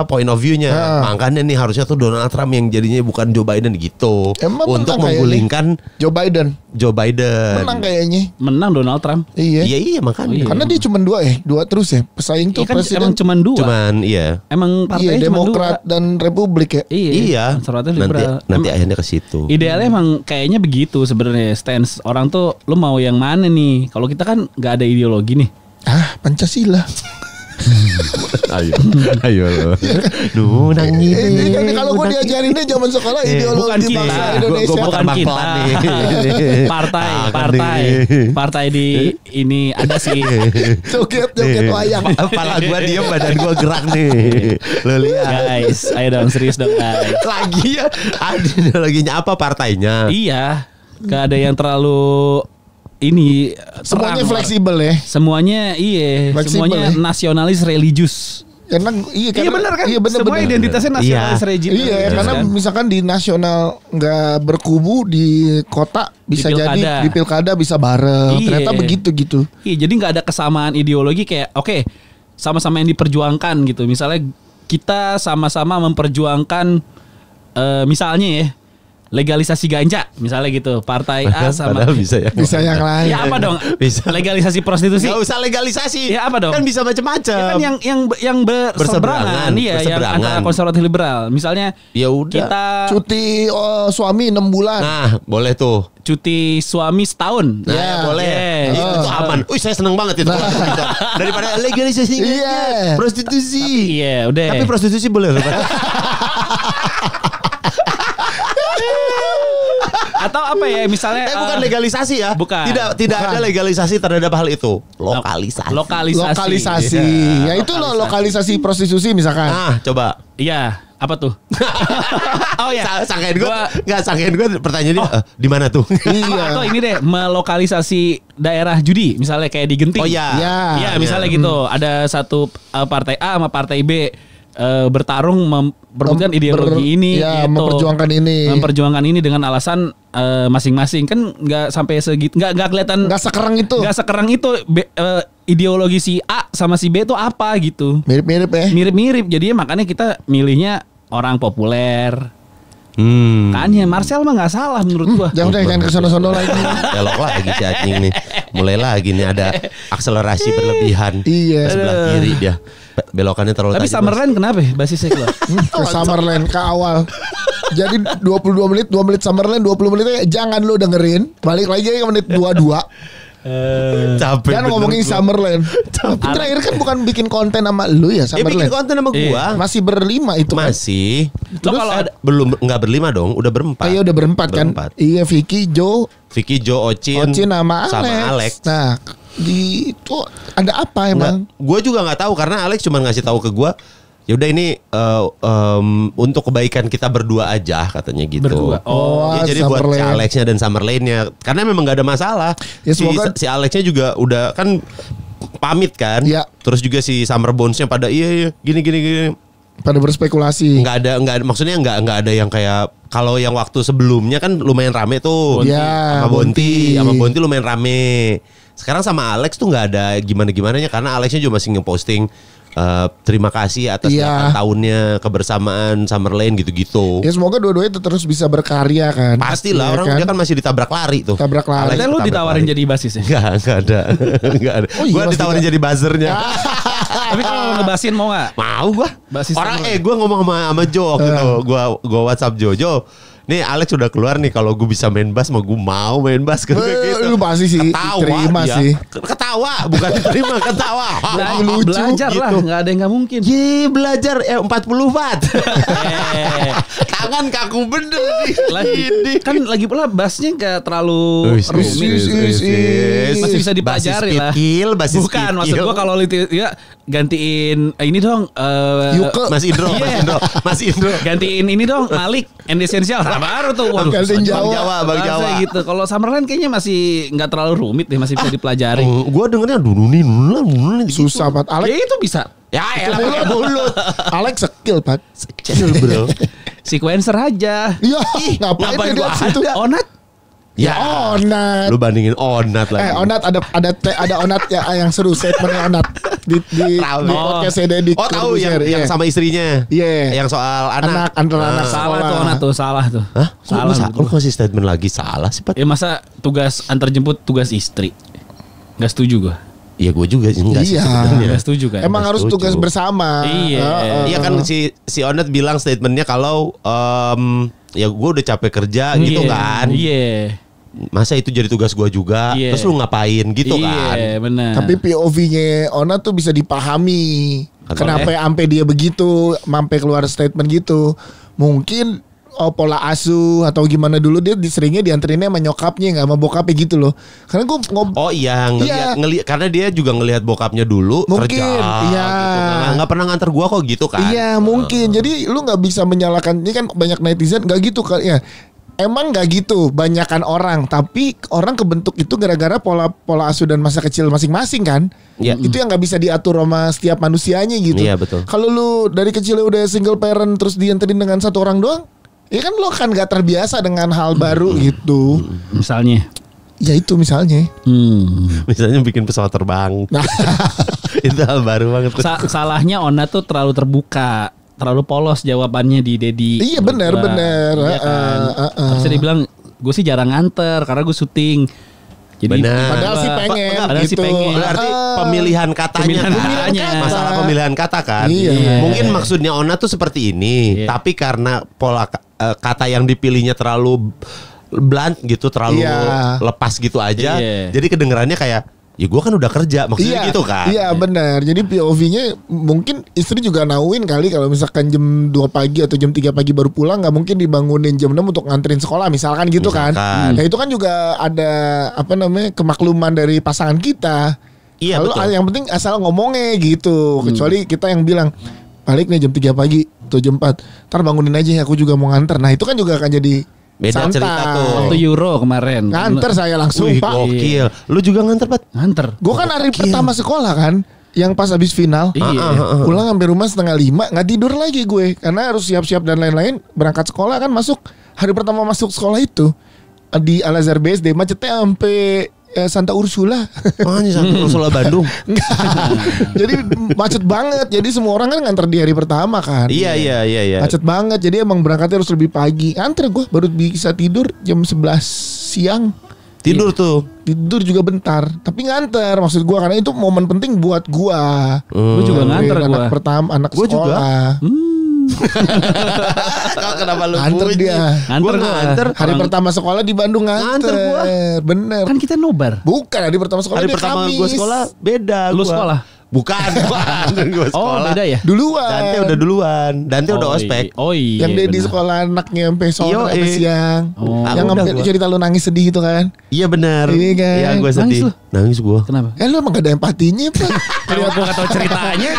point of view-nya. Nah. Makanya nih harusnya tuh Donald Trump yang jadinya bukan Joe Biden gitu. Emang untuk menang menggulingkan Joe Biden Joe Biden. menang kayaknya. Menang Donald Trump. Iya. Iya makanya. Oh, iya. Karena dia cuma dua terus ya. Pesaing tuh Iya kan presiden. emang cuman dua. Cuman iya. Emang Iya, partainya cuma Demokrat dua. dan Republik ya. Iya. Konservatif Nanti liberal. nanti akhirnya ke situ. Idealnya emang kayaknya begitu sebenarnya stance orang tuh, lu mau yang mana nih? Kalau kita kan nggak ada ideologi nih. Ah, Pancasila. ayo lo. Duh, nangis. Ini kan kalau gue diajarinnya zaman sekolah bukan ideologi kita. bangsa Gua- Indonesia. gua Bukan Bang kita. Pelan nih. Partai di ini ada sih. Joget wayang. Kepala gua diem, badan gua gerak nih. Lo lihat. Guys, ayo dong serius dong guys. Lagi ya. Ada ideologinya apa partainya? Iya, gak ada yang terlalu ini Semuanya terang. fleksibel ya. Semuanya Fleksibel, semuanya ya. nasionalis religius. Karena iya bener kan? Iya bener, Semua bener. identitasnya nasionalis Iya. religius. Iya, karena kan? misalkan di nasional nggak berkubu, di kota bisa Di pilkada. jadi di pilkada bisa bareng. Iya. Ternyata begitu gitu. Iya, jadi nggak ada kesamaan ideologi kayak oke, sama-sama yang diperjuangkan gitu. Misalnya kita sama-sama memperjuangkan misalnya ya legalisasi ganja misalnya gitu. Partai A sama Padahal bisa ya. Bisa yang lain. ya apa dong? Bisa. Legalisasi prostitusi. Gak usah legalisasi. Ya, apa dong? Kan bisa macam-macam. Ya kan yang berseberangan, Berseberangan, iya, yang berseberangan. antara konservatif liberal. Misalnya Ya udah. kita Cuti suami 6 bulan. Nah, boleh tuh. cuti suami setahun. Nah, Ya. boleh. Yes. Itu aman. Saya seneng banget itu. Gitu. Daripada legalisasi Iya. prostitusi. Iya, udah. Tapi prostitusi boleh loh. Pak. Atau apa ya misalnya Bukan legalisasi ya. bukan. Tidak ada legalisasi terhadap hal itu. Lokalisasi. Lokalisasi. Ya itu loh lokalisasi prostitusi misalkan. Nah, coba. Iya, apa tuh? Oh ya. Sangkain gue Gua- sangkain gue pertanyaannya di mana tuh? Iya. Atau ini deh, melokalisasi daerah judi, misalnya kayak di Genting. Oh iya. Ya. Iya, misalnya gitu. Ada satu partai A sama partai B bertarung memperebutkan ideologi ini, ya, gitu. memperjuangkan ini. dengan alasan masing-masing, kan nggak sampai segitu, nggak kelihatan, Nggak sekerang itu. nggak sekerang itu ideologi si A sama si B itu apa gitu, Mirip-mirip ya. mirip-mirip. Jadinya makanya kita milihnya orang populer. Kan ya Marcel mah nggak salah menurut gua. Jangan ke sono-sono lagi. Belok lagi si anjing nih. Mulai lagi nih ada akselerasi berlebihan. Iya. Sebelah kiri dia. Belokannya terlalu Tapi tajam. Summerland kenapa ya basisnya keluar? Ke Summerland ke awal. Jadi 22 menit, 2 menit Summerland, 20 menitnya jangan lu dengerin. Balik lagi ke menit 22. Capek. Dan bener ngomongin gua. Summerland. Tapi terakhir kan bukan bikin konten sama lu ya Dia bikin Summerland. konten sama gua. Masih berlima itu kan. Masih. Lo kalau ada Belum nggak berlima dong, udah berempat. Iya udah berempat kan. Iya Vicky, Joe, Vicky, Joe, Ocin sama sama Alex. Nah, di itu ada apa emang? Gue juga nggak tahu karena Alex cuma ngasih tahu ke gue. Ya udah ini untuk kebaikan kita berdua aja katanya gitu. Berdua. Oh, Ya, jadi buat si Summerland. Alexnya dan Summerlane-nya karena memang nggak ada masalah. Ya, semoga- si Alexnya juga udah kan pamit kan. Iya. Terus juga si Summer Bones-nya pada iya gini. Pada berspekulasi. nggak ada maksudnya nggak ada yang kayak kalau yang waktu sebelumnya kan lumayan rame tuh. Iya, Sama Bonti. Bonti lumayan rame. Sekarang sama Alex tuh nggak ada gimana-gimananya karena Alexnya juga masih ngeposting terima kasih atas Iya. 8 tahunnya kebersamaan Summerlane gitu-gitu. Ya semoga dua-duanya terus bisa berkarya kan. Pastilah Iya orang dia kan masih ditabrak lari tuh. Tabrak lari. Alex Katanya lu ditabrak ditawarin lari. jadi basis ya? Enggak ada. Enggak ada. Oh iya, Gua Mas ditawarin Dika. jadi buzzernya. Tapi kalau ngebasin mau gak? Mau gua. Basis Orang Summerlane. gua ngomong sama Jo waktu itu. Gua WhatsApp Jo. Nih Alex udah keluar nih kalau gue bisa main bass mau gue mau main bass gitu. Lu pasti sih Ketawa terima dia. sih. Ketawa bukan terima ketawa. lucu Belajar lah, gitu. nggak ada yang nggak mungkin. Ye belajar 40 watt. Eh, Tangan kaku bener nih. lagi, kan lagi pula bassnya nggak terlalu rumit. Masih bisa dipelajari lah. Basis Bukan, maksud gua kalau ya gantiin ini dong Yuke. Mas Indro, Iya. Mas Indro. gantiin ini dong Malik and Essential. Nah, baru tuh. Waduh, Gantiin Bang Jawa. Bang bahasa Jawa. gitu. Kalau Summerland kayaknya masih nggak terlalu rumit deh, masih bisa dipelajari. Gue dengernya nunun gitu. Susah banget. Alex Ya itu bisa. Ya elah pakai mulut. Alex skill, Pak. Kecil bro. Sequencer aja. Iya, ngapain ngapain dia gua di situ? ada? Onat. Ya Onat. Lu bandingin Onat lagi. Onat ada Onat ya yang seru statementnya Onat di Tahu. podcast Deddy Oh tahu yang Corbuzier, iya. sama istrinya. Iya. Yang soal anak. antara anak Salah sekolah. tuh Onat tuh, salah tuh. Hah? Salah. Lu kasih statement lagi salah sih, Pat? Ya masa tugas antar jemput tugas istri. Nggak setuju gua. Iya gue juga enggak sih Iya. sebenarnya. Nggak setuju kan. Emang harus Setuju. tugas bersama. Iya. Iya kan si Onat bilang statementnya kalau ya gue udah capek kerja gitu Iya, kan. Iya. Masa itu jadi tugas gue juga. Iya. Terus lu ngapain gitu kan. Iya, benar. Tapi POV-nya Onat tuh bisa dipahami. Kenapa? Kenapa sampai dia begitu, sampai keluar statement gitu. Mungkin pola asuh atau gimana dulu dia seringnya dianterinnya sama nyokapnya nggak sama bokapnya gitu loh. Karena gue Oh iya Iya. ngelihat karena dia juga ngelihat bokapnya dulu Mungkin, kerja iya. gitu. Nggak pernah nganter gua kok gitu kan. Iya mungkin. Jadi lu nggak bisa menyalahkan. Ini kan banyak netizen nggak gitu kan ya. Emang nggak gitu, banyakan orang. Tapi orang kebentuk itu gara-gara pola asuh dan masa kecil masing-masing kan. Iya. Itu yang nggak bisa diatur sama setiap manusianya gitu. Iya, betul. Kalau lu dari kecil udah single parent terus dianterin dengan satu orang doang, ya kan lo kan nggak terbiasa dengan hal baru gitu. Misalnya. Ya itu misalnya. Misalnya bikin pesawat terbang. Nah, Itu hal baru banget. Salahnya Onat tuh terlalu terbuka, terlalu polos jawabannya di Dedi. Iya, benar, Gua. benar. Iya kan. Harusnya dia bilang gue sih jarang nganter karena gue syuting. Jadi Benar. padahal sih pengen Padahal sih gitu. pengen. Berarti pemilihan katanya. Pemilihan tuh. katanya. Masalah pemilihan kata kan. Iya. Mungkin maksudnya Ona tuh seperti ini, Iya. tapi karena pola kata yang dipilihnya terlalu blunt gitu, terlalu Iya. lepas gitu aja. Iya. Jadi kedengarannya kayak ya gue kan udah kerja maksudnya gitu kan. Iya benar. Jadi POV-nya mungkin istri juga nauin kali kalau misalkan jam 2 pagi atau jam 3 pagi baru pulang, nggak mungkin dibangunin jam 6 untuk nganterin sekolah misalkan gitu kan. Misalkan. Nah itu kan juga ada apa namanya kemakluman dari pasangan kita. Iya, Lalu betul. yang penting asal ngomongnya gitu. Kecuali kita yang bilang balik nih jam 3 pagi atau jam 4. Ntar bangunin aja ya aku juga mau nganter. Nah itu kan juga akan jadi Beda santai. cerita tuh. waktu Euro kemarin. Nganter saya langsung Wih, Pak. gokil. Lu juga nganter, Pat? Nganter. Gue kan hari pertama sekolah kan, yang pas habis final, Iya. pulang sampai rumah 4:30, nggak tidur lagi gue, karena harus siap-siap dan lain-lain. Berangkat sekolah kan masuk hari pertama masuk sekolah itu di Al Azhar BSD macetnya sampai Santa Ursula. Oh, ini sampai Ursula Bandung. Enggak. Jadi macet banget. Jadi semua orang kan nganter di hari pertama kan. Iya. Macet banget. Jadi emang berangkatnya harus lebih pagi. Nganter gue baru bisa tidur jam 11 siang. Tidur tuh. Tidur juga bentar, tapi nganter maksud gua karena itu momen penting buat gua. Gue juga nganter Anak gue. pertama, anak Gua juga. sekolah. Kenapa lu Nganter bunyi? dia. Nganter Gua gua. nganter. Hari pertama sekolah di Bandung nganter. Nganter gua. Bener. Kan kita nobar. Bukan hari pertama sekolah Hari dia pertama Kamis. gue sekolah beda. Lu gua. sekolah? Bukan. Gue Oh sekolah. beda ya. Duluan. Dante udah duluan. Dante udah Oh, ospek. Oh iya. Yang dia di benar. sekolah anaknya sampai sore Iya, sampai siang. Oh. Yang Udah sampai gua. cerita lu nangis sedih itu kan. Iya benar. Iya kan? Iya gue Nangis sedih. lu? Nangis gue. Kenapa? Lu emang gak ada empatinya Pak. Kalau gue gak tahu ceritanya.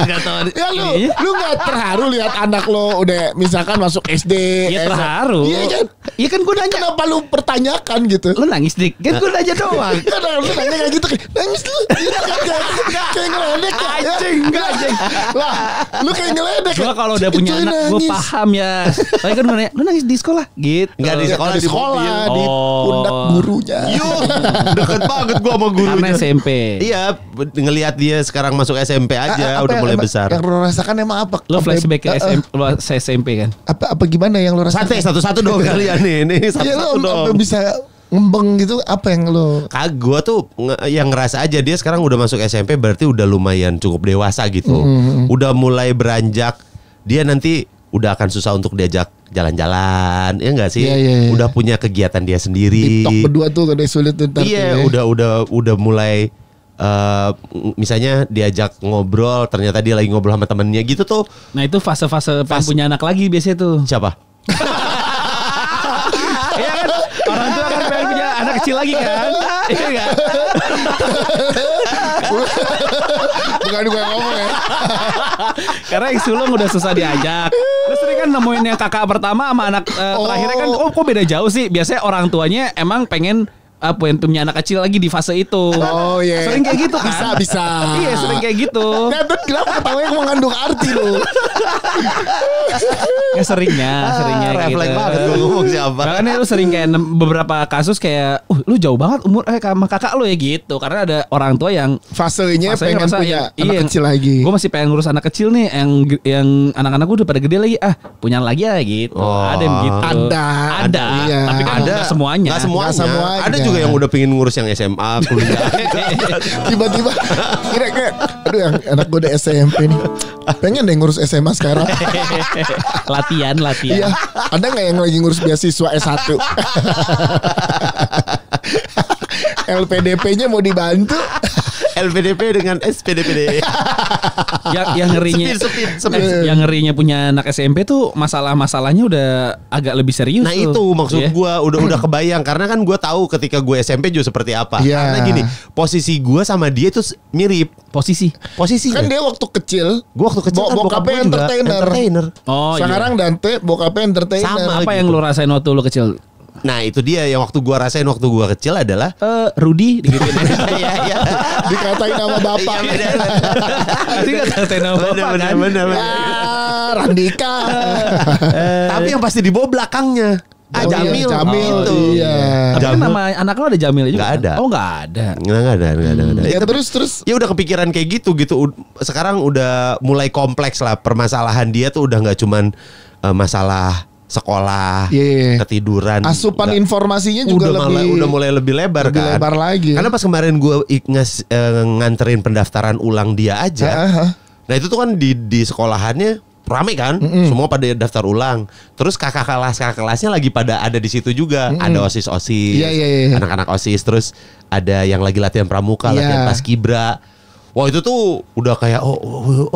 Gak tahu. Ya ininya. lu gak terharu lihat anak lo udah misalkan masuk SD. Iya SMA. terharu. Iya kan? Iya kan gue nanya. Kenapa lu pertanyakan gitu? Lu nangis dik. Kan gue nanya doang. Kan lu nanya kayak gitu kayak nangis lu. Iya kan, kayak kayak ngeledek ya? Anjing, enggak anjing. Lah, lu kayak ngeledek. Gue kalau udah punya Itu anak gue nangis. paham ya. Tapi kan gue nanya, lu nangis di sekolah? Gitu. Enggak di sekolah, di sekolah, di Oh. pundak gurunya. Yuk, deket banget gua sama gurunya. Karena SMP. Iya, ngelihat dia sekarang masuk SMP aja Apa udah yang- mulai emang- besar. Yang lu rasakan emang apa? Lo flashback ke Apa- SMP kan? Apa gimana yang lu rasakan? Santai satu-satu dong kalian nih. Ini Iya, satu-satu lu dong. sampai bisa ngembeng gitu, apa yang lu? Gue tuh yang ngerasa aja dia sekarang udah masuk SMP berarti udah lumayan cukup dewasa gitu. Udah mulai beranjak. Dia nanti udah akan susah untuk diajak jalan-jalan, ya enggak sih? Iya, iya, iya. Udah punya kegiatan dia sendiri. TikTok berdua tuh kadang sulit tuh ntar tuh Iya, ya. udah mulai misalnya diajak ngobrol, ternyata dia lagi ngobrol sama temennya gitu tuh. Nah itu fase-fase pengen punya anak lagi biasanya tuh. Siapa? Iya kan? Orang tua kan pengen punya anak kecil lagi kan? Iya enggak? Bukan gue yang ngomong ya. Karena yang sulung udah susah diajak. Terus sering kan nemuin yang kakak pertama sama anak terakhirnya kan, oh kok beda jauh sih? Biasanya orang tuanya emang pengen punya anak kecil lagi di fase itu. Oh iya. Sering kayak gitu kan? Bisa. Iya sering kayak gitu. Gatot kenapa ketawanya mengandung arti lu? Ya seringnya kayak Refleks gitu. banget gue ngomong siapa. Makanya lu sering kayak beberapa kasus kayak, lu jauh banget umur sama kakak lu ya gitu. Karena ada orang tua yang Fasenya pengen ngerasa punya yang- anak iya, kecil lagi. Gue masih pengen ngurus anak kecil nih yang anak-anak gue udah pada gede lagi. Punya lagi ya gitu. Oh. Ada yang gitu. Ada. Iya. Iya. Tapi kan Ada nggak semuanya. Nggak semuanya. Nggak semuanya. Ada juga yang udah pengen ngurus yang SMA, kuliah. Tiba-tiba kira-kira aduh yang anak gue udah SMP nih. Pengen deh ngurus SMA sekarang. latihan. Iya. Ada nggak yang lagi ngurus beasiswa S1? LPDP-nya mau dibantu. LPDP dengan SPDPD. yang ngerinya Sepit. yang ngerinya punya anak SMP tuh masalahnya udah agak lebih serius. Nah tuh. itu maksud Iya. gue udah kebayang karena kan gue tahu ketika gue SMP juga seperti apa. Iya. Karena gini posisi gue sama dia itu mirip Posisi. Kan dia waktu kecil. Gue waktu kecil kan bokapnya bokap gua juga entertainer. Oh Sekarang Dante bokapnya entertainer. Sama. apa gitu. yang lu rasain waktu lu kecil? Nah itu dia yang waktu gue rasain waktu gue kecil adalah Rudy digituin. Iya iya. Dikatain sama bapak. Iya, Pasti nggak tahu nama bapak kan? bener. Ah, Randika. Tapi yang pasti dibawa belakangnya. Oh, iya, Jamil. Jamil, Gitu. iya. Tapi kan Jamil. nama anak lo ada Jamil juga. Nggak kan? ada. Oh nggak ada. Nggak ada. Ya terus Ya udah kepikiran kayak gitu. Sekarang udah mulai kompleks lah permasalahan dia tuh udah nggak cuman masalah sekolah, Iya. ketiduran. asupan Nggak- informasinya juga udah mulai lebih lebar lebih kan. lebar lagi. Karena pas kemarin gue nganterin pendaftaran ulang dia aja. Nah itu tuh kan di sekolahannya rame kan, semua pada daftar ulang. Terus kakak kelasnya lagi pada ada di situ juga. Ada osis, Iya. anak-anak osis. Terus ada yang lagi latihan pramuka, Iya. latihan paskibra. Wah itu tuh udah kayak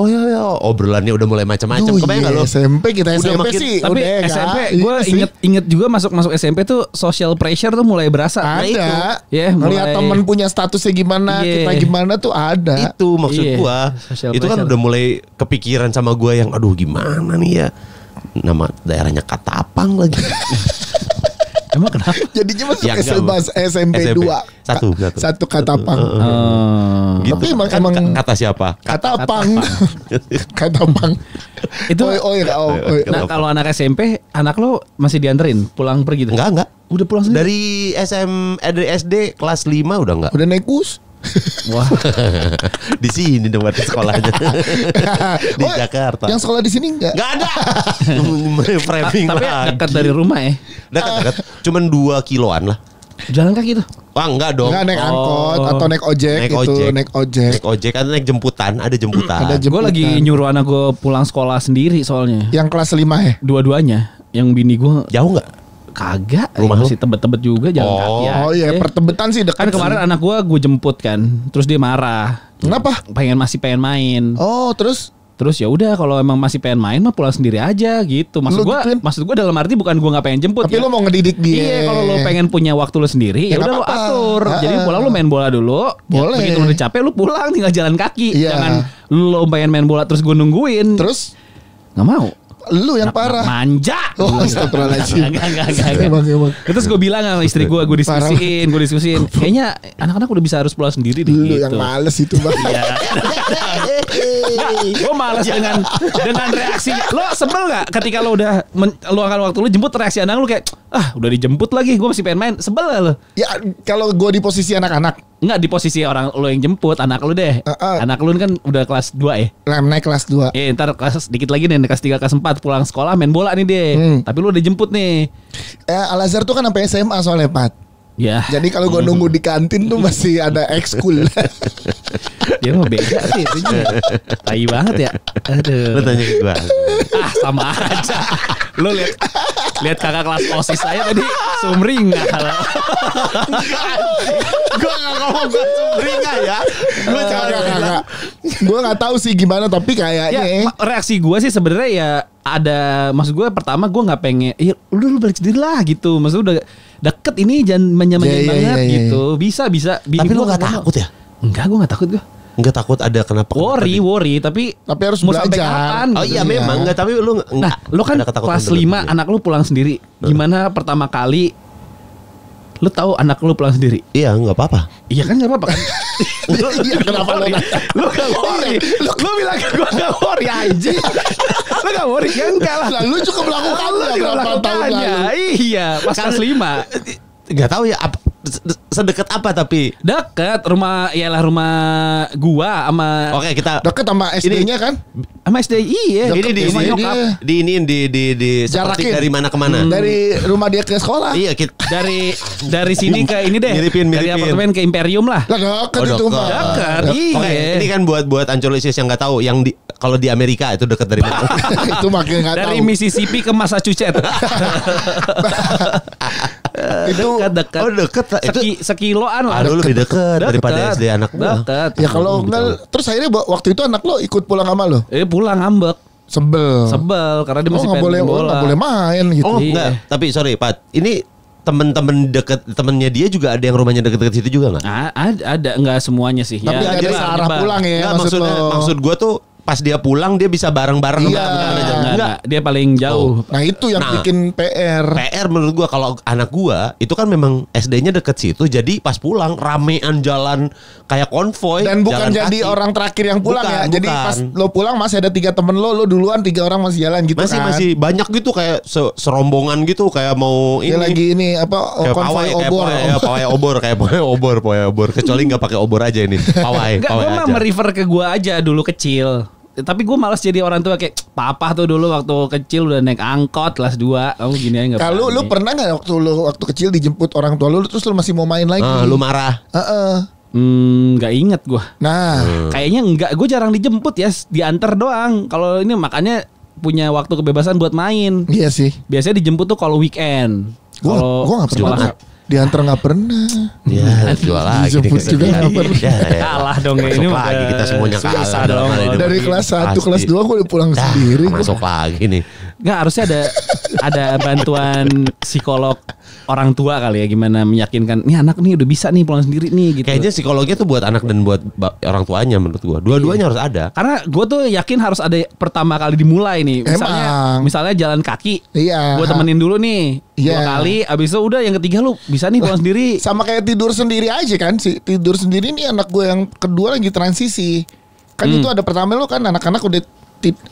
ya obrolannya udah mulai macam-macam. Duh, Kebayang nggak iya, lo? SMP kita Udah SMP makin- sih. Tapi udah, SMP Kak. gue Iya sih. inget juga masuk SMP tuh social pressure tuh mulai berasa. Nah, itu. Ada. Ya, Ngelihat mulai- temen punya statusnya gimana, Iya. kita gimana tuh ada. Itu maksud Iya, gua. social Itu kan pressure. udah mulai kepikiran sama gua yang aduh gimana nih ya. Nama daerahnya Katapang lagi. Emang kenapa? Jadinya masuk Ya, enggak, SMP 2. Satu. Katapang. Gitu. Tapi emang- Kan emang- kata siapa? Katapang. Katapang. Itu Nah, nah kalau anak SMP, anak lo masih dianterin pulang pergi tuh? Enggak. Udah pulang sendiri? Dari dari SD kelas 5 udah enggak. udah naik bus. Wah. Di sini dong ada sekolahnya. Di Oh, Jakarta. Yang sekolah di sini enggak? Enggak ada. Framing Tapi lagi. dekat dari rumah ya? Dekat. Cuman 2 kiloan lah. Jalan kaki tuh? Wah enggak dong. Enggak naik Oh. angkot atau naik ojek Naik gitu, ojek. naik ojek. Naik ojek kan naik jemputan, ada jemputan. Ada Gue lagi nyuruh anak gue pulang sekolah sendiri soalnya. Yang kelas 5 ya? Dua-duanya. Yang bini gue Jauh enggak? kagak. Rumah lu? Masih tebet-tebet juga jalan Oh. kaki aja. Oh iya, pertebetan sih dekat. Kan kemarin sih. anak gue jemput kan. Terus dia marah. Kenapa? Masih pengen main. Oh, terus Terus ya udah kalau emang masih pengen main mah pulang sendiri aja gitu. Lu gituin? Maksud gua dalam arti bukan gua nggak pengen jemput. tapi ya. lu mau ngedidik dia. Iya, kalau lu pengen punya waktu lu sendiri ya Ya, udah lu nggak apa-apa. atur. Jadi Ah. pulang lu main bola dulu. Boleh. Ya, begitu lu udah capek lu pulang tinggal jalan kaki. Iya. Jangan lu pengen main bola terus gua nungguin. Terus nggak mau. Lu yang parah. Manja. Oh, astagfirullahaladzim. Enggak. Emang. Terus gue bilang sama istri gue diskusiin. Kayaknya anak-anak udah bisa harus pulang sendiri deh. Lu gitu. yang males itu bang. Iya. Gue males dengan reaksi. Lo sebel gak ketika lo udah meluangkan waktu lo jemput, reaksi anak lo kayak udah dijemput lagi, gue masih pengen main. Sebel gak lo? Ya kalau gue di posisi anak-anak. Enggak, di posisi orang lo yang jemput, anak lo deh. Anak lo kan udah kelas 2 ya. Naik kelas 2. Ntar kelas dikit lagi nih, kelas 3 kelas 4 pulang sekolah main bola nih deh. Tapi lu udah jemput nih. Al-Azhar tuh kan sampai SMA soalnya Pat. Ya. Jadi kalau gue nunggu di kantin tuh masih ada ekskul. Dia mah beda sih itunya. Tai banget ya. Aduh. Lu tanya ke gua. Sama aja. Lu lihat kakak kelas OSIS saya tadi sumringah. Gua enggak ngomong gua sumringah ya. Gua Kagak. Gue nggak tahu sih gimana tapi kayaknya. Reaksi gue sih sebenarnya ya ada, maksud gue pertama gue nggak pengen, lu balik sendiri lah gitu. Maksud udah deket ini jangan manjain banget gitu. Bisa. Tapi lu nggak takut ya? Enggak, gue nggak takut gue. Enggak takut ada kenapa? Worry tapi harus mau sampai belajar. kapan? Oh gitu. iya memang enggak, tapi lu Lu kan kelas 5 anak lu pulang sendiri. Gimana pertama kali lu tahu anak lu pulang sendiri? Iya, enggak apa-apa. Iya kan enggak apa-apa kan? Iya kenapa lu? Lu gak worry. Lu bilang kan gua gak worry aja. Lu gak worry kan? Enggak lah. Lah lu juga melakukannya berapa tahun lalu? Iya, pas kelas 5. Enggak tahu ya sedekat apa tapi Dekat rumah, ialah rumah gua sama oke kita Deket sama SD-nya kan? sama SD. Iya. ini di rumah nyokap. di seperti Jarakin. dari mana ke mana? Dari rumah dia ke sekolah. Iya, kita Dari sini ke ini deh. Miripin. Dari apartemen ke Imperium lah. Lah deket Oh, itu deket. mah. Dekat. Oke, Iya. ini kan buat Ancolisis yang nggak tahu, yang kalau di Amerika itu dekat dari mana? Itu makin nggak tahu. Dari Mississippi ke Massachusetts. Itu Dekat. Oh, dekat. Itu Sekiloan lah. aduh lebih dekat daripada SD anak gua. Dekat. ya kalau enggak terus akhirnya waktu itu anak lo ikut pulang sama lo. Pulang ngambek. Sebel Karena dia masih nggak pengen boleh main bola. nggak boleh main gitu. Oh, Iya. enggak. Tapi sorry, Pat. Ini temen-temen deket temennya dia juga ada yang rumahnya deket-deket situ juga nggak? Ada enggak semuanya sih. Tapi nggak ada nyebar, searah nyebar. pulang ya Enggak, maksud lo. maksud gua tuh pas dia pulang dia bisa bareng-bareng Iya. sama temen-temen aja. Enggak, dia paling jauh. Nah itu yang Nah. bikin PR. PR menurut gua kalau anak gua itu kan memang SD-nya deket situ, jadi pas pulang ramean jalan kayak konvoy. Dan bukan jalan jadi kaki. orang terakhir yang pulang Bukan, ya. Jadi bukan. pas lo pulang masih ada 3 temen lo duluan 3 orang masih jalan gitu kan. Masih banyak gitu kayak serombongan gitu kayak mau Dia ini. lagi ini apa Kayak konvoy pawai, obor. kayak pawai obor. Kecuali nggak pakai obor aja ini. Pawai Enggak, gue mah aja. merefer ke gue aja dulu kecil. Tapi gue malas jadi orang tua kayak papa tuh dulu waktu kecil udah naik angkot kelas 2. Kamu gini aja enggak. Kalau lu pernah nggak waktu kecil dijemput orang tua lu terus lu masih mau main lagi? Lu marah. Heeh. Nggak inget gue. Nah, Kayaknya enggak, gue jarang dijemput ya, diantar doang. Kalau ini makanya punya waktu kebebasan buat main. iya sih. Biasanya dijemput tuh kalau weekend. Gua nggak pernah. Jumat. Diantar nggak pernah. Ya, jual lagi. Dijemput juga nggak pernah. Kalah dong ya, Masuk ini lagi udah kita semuanya susah kalah dong. Dari kelas 1, kelas 2 gue udah pulang sendiri. Masuk lagi nih. Nggak, harusnya ada bantuan psikolog orang tua kali ya, gimana meyakinkan nih anak nih udah bisa nih pulang sendiri nih gitu. Kayaknya psikologinya tuh buat anak dan buat orang tuanya menurut gua. Dua-duanya harus ada. Karena gue tuh yakin harus ada pertama kali dimulai nih. Misalnya jalan kaki. Iya. Gue temenin dulu nih. Iya. 2 kali. Abis itu udah yang ketiga lu bisa nih pulang sendiri. Sama kayak tidur sendiri aja kan sih. Tidur sendiri nih anak gue yang kedua lagi transisi. Kan itu ada pertama lu kan anak-anak udah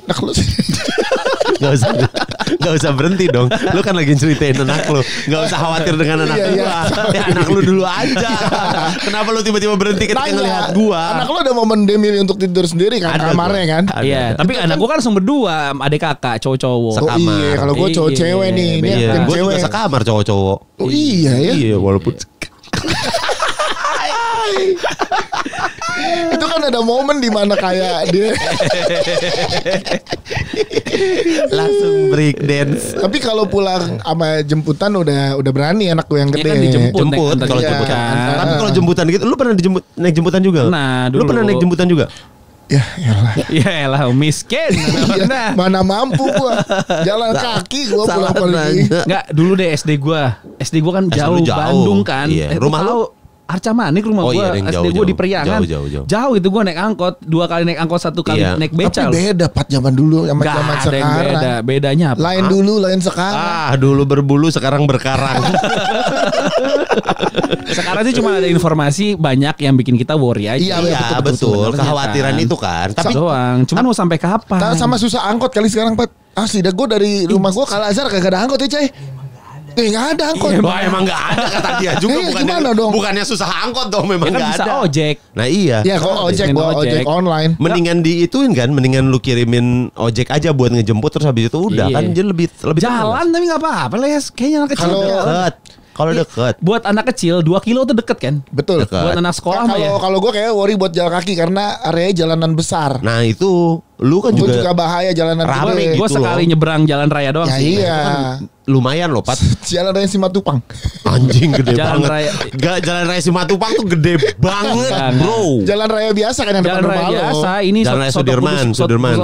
anak lu. Gak usah berhenti dong. Lu kan lagi ceritain anak lu. Gak usah khawatir dengan anak Iya, gua. Ya anak lu dulu aja. Kenapa lu tiba-tiba berhenti ketika ngelihat gua? Anak lu ada momen dia milih untuk tidur sendiri kan Ada kamarnya gua. kan. Iya, tapi anak gue kan langsung berdua, adik kakak, cowok-cowok. Oh iya, kalau gue cowok Iya, cewek nih, ini Iya, yang gua cewek. juga sekamar cowok-cowok. Oh iya ya. Iya, walaupun Itu kan ada momen di mana kayak dia. langsung break dance. Tapi kalau pulang sama jemputan udah berani anak gue yang Iya gede. kan dijemput. Jemput naik kalau antar jemputan. jemputan. Tapi kalau jemputan gitu, lu pernah naik jemputan juga nggak? Nah, Lu dulu. pernah naik jemputan juga? Ya, yalah. Ya elah miskin. Nah. Mana mampu gua. Jalan kaki gua pulang Salah pergi. nanya. Enggak, dulu deh SD gua. SD gua kan SD jauh, lu jauh. Bandung kan. Iya. Lu Rumah lu? tahu, Arca Manik rumah Oh, gue, iya, yang SD jauh, gue di jauh. Priangan. Jauh. Itu gue naik angkot, 2 kali naik angkot, 1 kali Iya. naik Tapi beca. beda Pat zaman dulu sama Gak zaman ada yang sekarang. beda. Bedanya apa? Lain dulu, lain sekarang. Dulu berbulu sekarang berkarang. Sekarang sih cuma ada informasi banyak yang bikin kita worry aja. Iya, Iya, betul. sebenarnya Kekhawatiran kan. itu kan. Tapi Tapi doang. Cuman mau sampai kapan? Sama susah angkot kali sekarang Pat. Asli dah gue dari rumah gue ke Al-Azhar kagak ada angkot ya Cai. Nggak ada angkot. Wah, emang nggak ada kata dia juga. Iya, bukannya, gimana dong? bukannya susah angkot dong, memang Ya kan nggak bisa ada. ojek. Nah iya. Ya kok ojek Bikin gua ojek. ojek online. Mendingan diituin kan, mendingan lu kirimin ojek aja buat ngejemput terus habis itu udah Iya. kan jadi lebih Jalan tapi nggak apa-apa lah ya. Kayaknya anak kecil. Kalau- jalan. deket. Kalau deket. Buat anak kecil 2 kilo tuh deket kan. Betul. Dekat. Buat anak sekolah mah ya. Kalau gue kayak worry buat jalan kaki karena area jalanan besar. Nah itu lu kan Gue juga, juga bahaya jalanan rame gede. gitu Gue sekali loh. nyebrang jalan raya doang Ya sih. iya. lumayan loh Pat. Jalan raya Simatupang. Anjing gede Jalan banget. raya- Jalan raya Simatupang tuh gede banget Enggak. bro. Jalan raya biasa kan yang depan Jalan raya rumah lo. biasa ini Jalan raya Sudirman, Sudirman.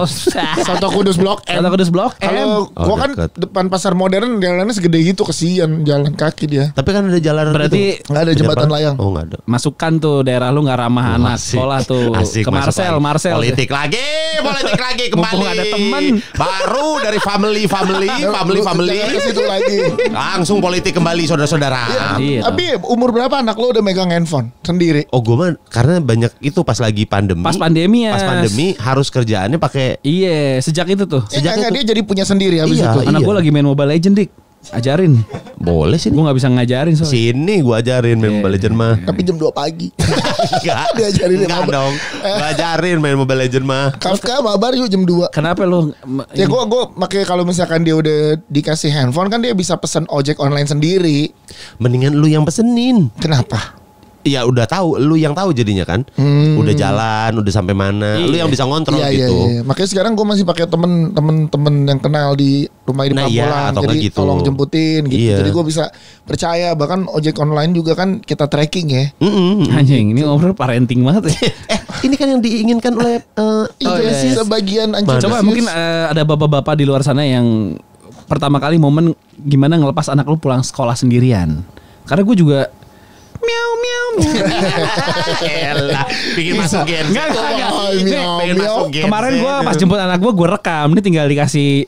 Soto Kudus Blok M. Soto Kudus Blok M. Kalau Oh, gua kan deket. depan pasar modern jalannya segede gitu, kesian jalan kaki dia. Tapi kan ada jalan Berarti itu. nggak ada jembatan layang. Oh nggak ada. Masukkan tuh daerah lu nggak ramah anak Asik. sekolah tuh Asik, ke masuk Marcel, lagi. Marcel. Politik lagi kembali. Mumpung ada temen. Baru dari family. Jangan ke situ lagi. Langsung politik kembali saudara-saudara. Iya. Tapi umur berapa anak lo udah megang handphone sendiri? Oh gue mah karena banyak itu pas lagi pandemi. Pas pandemi ya. Pas pandemi harus kerjaannya pakai. Iya, sejak itu tuh. Sejak dia jadi punya sendiri habis Iya. itu. Anak gue lagi main Mobile Legend, Dik. Ajarin. Boleh sih. Gue nggak bisa ngajarin soalnya. Sini gue ajarin main Iya. Mobile Legend mah. Tapi jam 2 pagi. Enggak. Diajarin dia Enggak mabar. dong. Gua ajarin main Mobile Legend mah. Kafka mabar yuk jam 2. Kenapa lu? Ya gue pakai kalau misalkan dia udah dikasih handphone kan dia bisa pesan ojek online sendiri. Mendingan lu yang pesenin. Kenapa? Ya udah tahu, lu yang tahu jadinya kan. Udah jalan, udah sampai mana. Lu yang bisa ngontrol Iya, gitu. iya. Makanya sekarang gue masih pakai temen yang kenal di rumah di Nah, iya, Pamulang. atau Jadi nggak gitu. tolong jemputin gitu. Iya. Jadi gue bisa percaya. Bahkan ojek online juga kan kita tracking ya. Anjing, ini ngobrol parenting banget ya. Ini kan yang diinginkan oleh Iya iya, sih iya. sebagian anjing. Coba mungkin ada bapak-bapak di luar sana yang pertama kali momen gimana ngelepas anak lu pulang sekolah sendirian. Karena gue juga miau miau miau. Elah, bikin masuk gen. Enggak. Miau, Pengen miau. masuk gen. Kemarin gue pas jemput anak gue rekam. Ini tinggal dikasih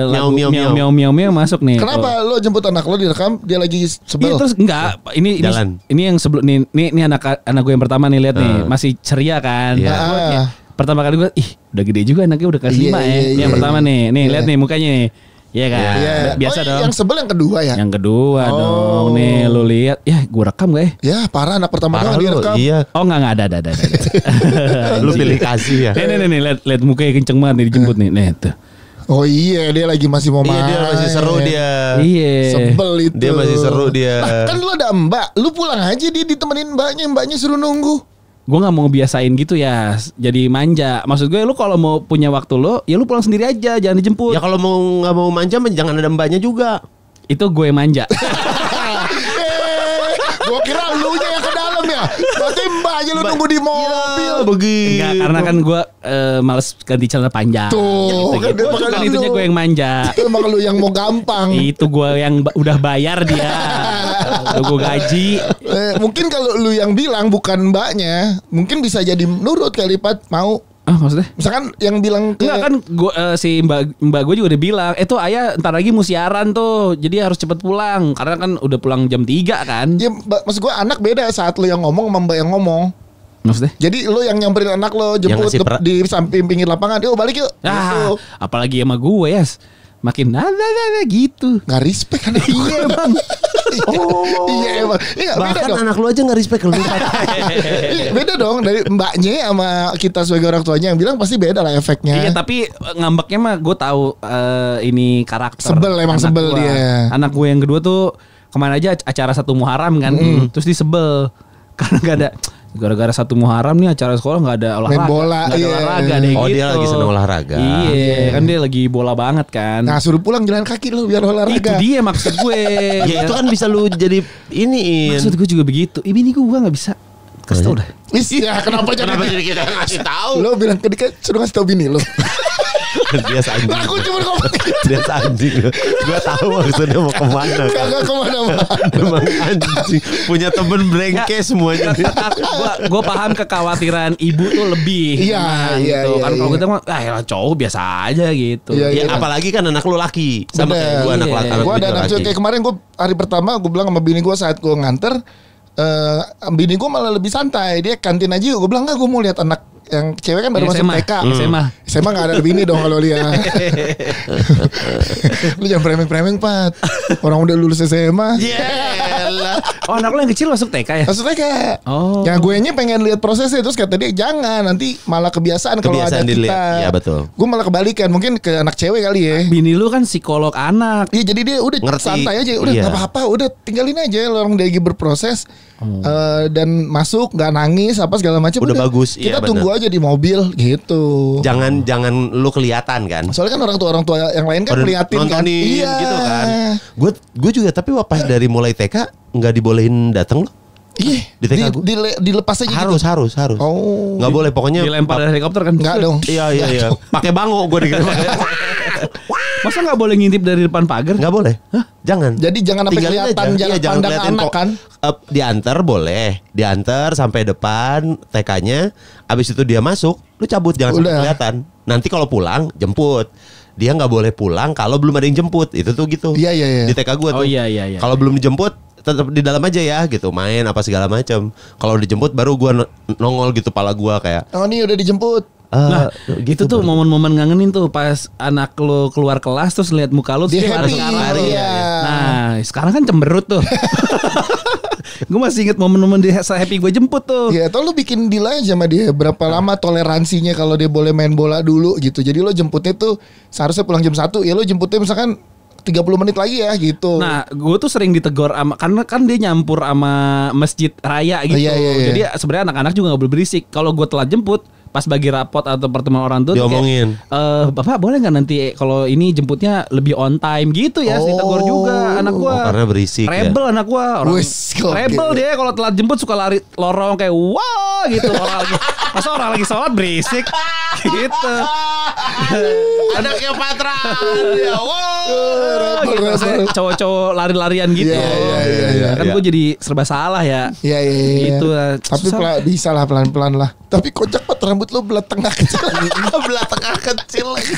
lagu Miau, miau, miau miau miau masuk nih. Kenapa lo jemput anak lo direkam dia lagi sebel? Iya terus enggak Jalan. ini yang sebelum ini anak gue yang pertama nih lihat nih masih ceria kan. Iya. Gua kayak pertama kali gue udah gede juga anaknya udah kelas Iya, 5 ya. iya, Yang iya. pertama nih Iya. lihat nih mukanya nih. Iya kan. Iya. Biasa Oh, dong. yang sebel yang kedua ya? Yang kedua Oh. dong. Nih lu lihat. Ya gue rekam gak ya? Ya parah anak pertama Parah doang lu, direkam. iya. Oh enggak ada. Lu pilih kasih ya. Nih lihat mukanya kenceng banget nih dijemput nih. Nih tuh. Oh iya dia lagi masih mau Iya main. dia masih seru dia. Iya. Sebel itu. Dia masih seru dia. Lah, kan lu ada mbak, lu pulang aja dia ditemenin mbaknya suruh nunggu. Gue nggak mau biasain gitu ya. Jadi manja. Maksud gue lu kalau mau punya waktu lu, ya lu pulang sendiri aja, jangan dijemput. Ya kalau mau nggak mau manja mah jangan ada mbaknya juga. Itu gue manja. Gua kira lu nya yang ke dalam ya. Berarti mbaknya lu nunggu di mobil. Begitu. Enggak, karena kan gue males ganti celana panjang. Tuh, Gitu, kan gitu. dia makan Kan dulu. itunya gue yang manja. Itu emang lu yang mau gampang. Itu gue yang udah bayar dia. Udah gue gaji. Mungkin kalau lu yang bilang bukan mbaknya, mungkin bisa jadi nurut kali Pat mau. Ah maksudnya? Misalkan yang bilang ke Enggak kan gua, si mbak gue juga udah bilang tuh ayah ntar lagi mau siaran tuh. Jadi harus cepet pulang. Karena kan udah pulang jam 3 kan. ya, maksud gua anak beda saat lu yang ngomong sama mbak yang ngomong. Maksudnya? Jadi lu yang nyamperin anak lo jemput ngasih di samping pinggir lapangan, yuk balik yuk. Ah, Gitu. apalagi sama gue ya. Makin gitu. Nggak respect kan? Iya bang. Iya emang. Iya beda Bahkan dong. anak lu aja nggak respect lu. Iya, beda dong dari mbaknya sama kita sebagai orang tuanya yang bilang pasti beda lah efeknya. Iya tapi ngambeknya mah gue tahu ini karakter. Sebel, emang anak sebel gua. dia. Anak gue yang kedua tuh kemarin aja acara 1 Muharram kan, terus disebel karena gak ada. Gara-gara 1 Muharram nih acara sekolah nggak ada olahraga, Main bola, nggak ada iya. olahraga deh Oh, gitu. dia lagi seneng olahraga. Iya, kan dia lagi bola banget kan. Nah suruh pulang jalan kaki lu biar olahraga. Itu dia maksud gue. Ya itu kan bisa lu jadi iniin. Maksud gue juga begitu. Ini gue nggak bisa. Kasih tau dah. Is, ya kenapa Kenapa jadi kita ngasih tahu? Lo bilang ke dia suruh ngasih tau bini lo. Dia anjing. Aku cuma ngomong. Dia anjing. Gua tahu maksudnya mau kemana. Kagak kemana-mana. Emang anjing. Punya temen brengke semuanya. Gue paham kekhawatiran ibu tuh lebih. Iya, iya, gitu. iya, Kan kalau iya. kita mah ya cowok biasa aja gitu. Iya, Ya apalagi kan anak lu laki. Sama Bener. kayak gue anak Iya. laki. Gue ada anak cewek kayak kemarin gue hari pertama gue bilang sama bini gue saat gue nganter, bini gue malah lebih santai. Dia kantin aja. Gue bilang enggak, gue mau lihat anak yang cewek kan baru masuk SMA. TK. SMA. Gak ada bini dong kalau dia. Lu jangan premeng-premeng Pat. Orang udah lulus SMA. Yelah. Oh, anak lo yang kecil masuk TK ya? Masuk TK. Oh. Ya gue nya pengen lihat prosesnya. Terus kata dia jangan, nanti malah kebiasaan kalau ada Kebiasaan kita. dilihat. Iya, betul. Gue malah kebalikan. Mungkin ke anak cewek kali ya. Bini lu kan psikolog anak. Iya, jadi dia udah Ngerti. santai aja. Udah Iya. gak apa-apa. Udah tinggalin aja. Orang dia lagi berproses. Dan masuk gak nangis apa segala macam. Udah bagus. Kita Iya, tunggu bener. aja di mobil gitu. Jangan lu kelihatan kan. Soalnya kan orang tua yang lain kan Pada ngeliatin kan. nontonin Iya. gitu kan. Gue juga tapi pas dari mulai TK nggak dibolehin datang loh. Iya. Di TK gua. Dilepas aja Harus gitu. harus. Oh. Nggak boleh pokoknya. Dilempar dari helikopter kan? Enggak dong. Iya. Pakai bango gue dikira. Masa nggak boleh ngintip dari depan pagar? Nggak boleh. Jangan. Jadi jangan sampai Tinggalin kelihatan aja. jarak Iya, jangan pandang ngeliatin anak kan. Diantar boleh. Diantar sampai depan TK-nya. Abis itu dia masuk, lu cabut jangan sampai Udah. kelihatan. Nanti kalau pulang jemput. Dia nggak boleh pulang kalau belum ada yang jemput. Itu tuh gitu. Iya. Di TK gue tuh. Oh, iya. Kalau belum dijemput tetap di dalam aja ya gitu, main apa segala macam. Kalau dijemput baru gua nongol gitu pala gua kayak Oh nih udah dijemput. Nah, gitu itu tuh baru. momen-momen ngangenin tuh pas anak lo keluar kelas terus lihat muka lo terus Dia dia langsung happy, lari. iya. Nah, sekarang kan cemberut tuh. Gue masih inget momen-momen dia happy gue jemput tuh. Ya atau lu bikin deal aja sama dia berapa lama toleransinya kalau dia boleh main bola dulu gitu. Jadi lo jemputnya tuh seharusnya pulang jam 1, ya lo jemputnya misalkan 30 menit lagi ya gitu. Nah, gue tuh sering ditegur karena kan dia nyampur sama masjid raya gitu. Iya. Jadi sebenarnya anak-anak juga gak boleh berisik. Kalau gue telat jemput, pas bagi rapot atau pertemuan orang tua tuh Diomongin. kayak, Bapak boleh nggak nanti kalau ini jemputnya lebih on time gitu ya? Ditegur juga anak gue. Oh, karena berisik ya. Rebel anak gue. Wis, gokil. Rebel dia kalau telat jemput suka lari lorong kayak wah gitu. Masa orang lagi sholat berisik gitu. Anaknya Patra. Ya, Rebel. Cowok-cowok lari-larian gitu. Iya. Kan gue jadi serba salah ya. Iya. Gitu. Tapi Susah. bisa lah pelan-pelan lah. Tapi kocak Pat, rambut lo belah tengah kecil. Belah tengah kecil lagi.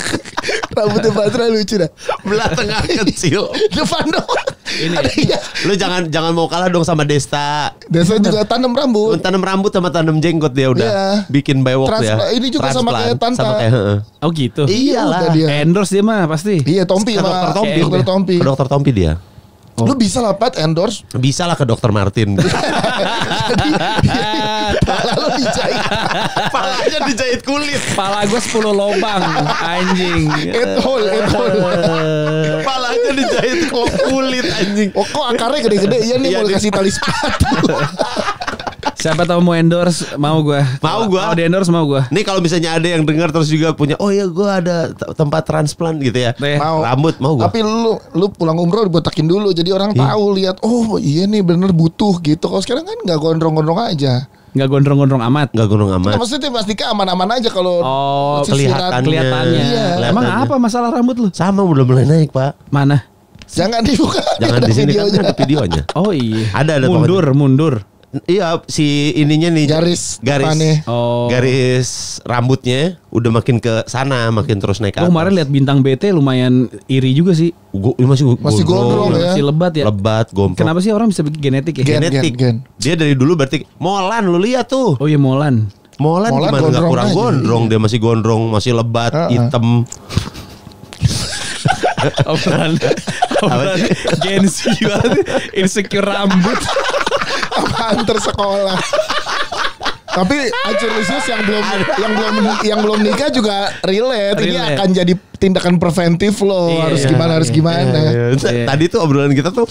Rambutnya Patra lucu dah. Belah tengah kecil. Depan dong. Ini. Ada iya. Lu jangan mau kalah dong sama Desta. Desa juga tanam rambut. Tanam rambut sama tanam jenggot dia udah. Iya. Bikin bewok Ini juga sama kayak Tanta. Sama kayak heeh. Oh gitu. Iyalah. Udah dia. Endorse dia mah pasti. Iya, Tompi Ke sama dokter Tompi. Dokter Tompi. Ke dokter Tompi dia. Lu bisa lah Pat endorse. Bisa lah ke dokter Martin. Pala lu dijahit. Palanya dijahit kulit. Pala gue 10 lobang anjing. It hole. Palanya dijahit kulit anjing. Oh kok akarnya gede-gede. Iya nih Iya, mau nih. kasih tali sepatu. Siapa tahu mau endorse mau gue. Mau gua. Mau di endorse mau gue. Nih kalau misalnya ada yang dengar terus juga punya, oh ya gue ada tempat transplant gitu ya. Mau. Rambut mau gue. Tapi lu pulang umroh dibotakin dulu. Jadi orang tahu lihat. Oh iya nih bener butuh gitu. Kalau sekarang kan nggak gondrong-gondrong aja. Nggak gondrong-gondrong amat. Nggak gunung Nah, amat. maksudnya Mas Dika aman-aman aja kalau Oh, sisiran. kelihatannya. Iya. Emang Kelihatannya. apa masalah rambut lu? Sama udah mulai naik pak. Mana? Jangan dibuka. Jangan ada di sini kan videonya. ada videonya. Oh iya. Ada mundur. Iya si ininya nih Garis garis depannya. Oh. garis rambutnya udah makin ke sana, makin terus naik ke Gue atas. kemarin lihat bintang BT lumayan iri juga sih. Masih gondrong ya. Masih lebat ya. Lebat, gomprong. Kenapa sih orang bisa bikin genetik ya? Genetik. Gen. Dia dari dulu berarti Molan lu lihat tuh. Oh iya Molan. Molan Molan gimana nggak gondrong kurang aja. gondrong, dia masih gondrong, masih lebat, hitam. Obrolan Gen Z banget. Insecure rambut. Antar sekolah. Tapi Acur Lusius yang belum nikah juga relate. Ini Relate. akan jadi tindakan preventif loh. Iya, harus iya, gimana harus iya. gimana. Iya. Tadi tuh obrolan kita tuh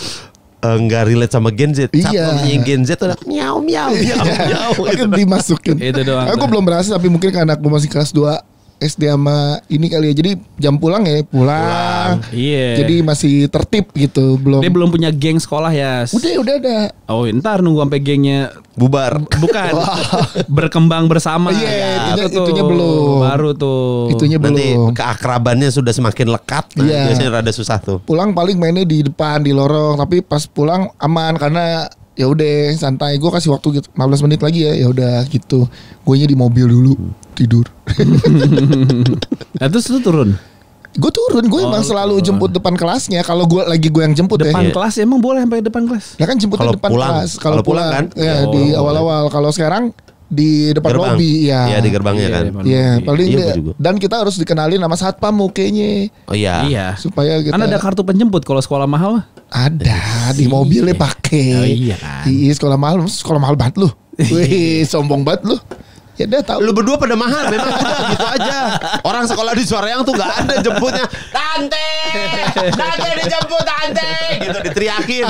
nggak relate sama Gen Z. Iya. Satunya Gen Z tuh miau miau miau miau. Mungkin dimasukin. Itu doang. Aku belum berhasil tapi mungkin karena aku masih kelas 2 SD sama ini kali ya. Jadi jam pulang ya pulang Iya. Jadi masih tertib gitu, belum. Dia belum punya geng sekolah ya. Udah ada. Oh, ntar nunggu sampai gengnya Bubar. bukan berkembang bersama. Iya, Baru tuh. itunya belum. Baru tuh. Itunya Nanti belum. keakrabannya sudah semakin lekat. Iya. Biasanya rada susah tuh. Pulang paling mainnya di depan di lorong, tapi pas pulang aman karena ya udah santai. Gue kasih waktu gitu 15 menit lagi ya udah gitu. Guenya di mobil dulu tidur. Nah, terus lu turun. Gue turun, gue emang selalu jemput depan kelasnya. Kalau gue yang jemput Depan ya. kelas emang boleh sampai depan kelas. Ya kan jemputnya Kalau depan pulang. kelas. Kalau pulang kan? Ya di Oh, awal-awal. Kalau sekarang di depan Gerbang. lobi ya. Iya, di gerbangnya kan. depan Iya, lobi. paling Iya, dia- gua juga. dan kita harus dikenalin sama satpam mukanya Oh iya. Iya. supaya kita Kan ada kartu penjemput kalau sekolah mahal mah. ada di mobilnya pakai. Oh, iya kan. Iya, sekolah mahal banget lu. Wih, sombong banget lu. Ya udah tahu. Lu berdua pada mahal, memang udah gitu aja. Orang sekolah di Soreang tuh nggak ada jemputnya. Tante dijemput tante, gitu diteriakin.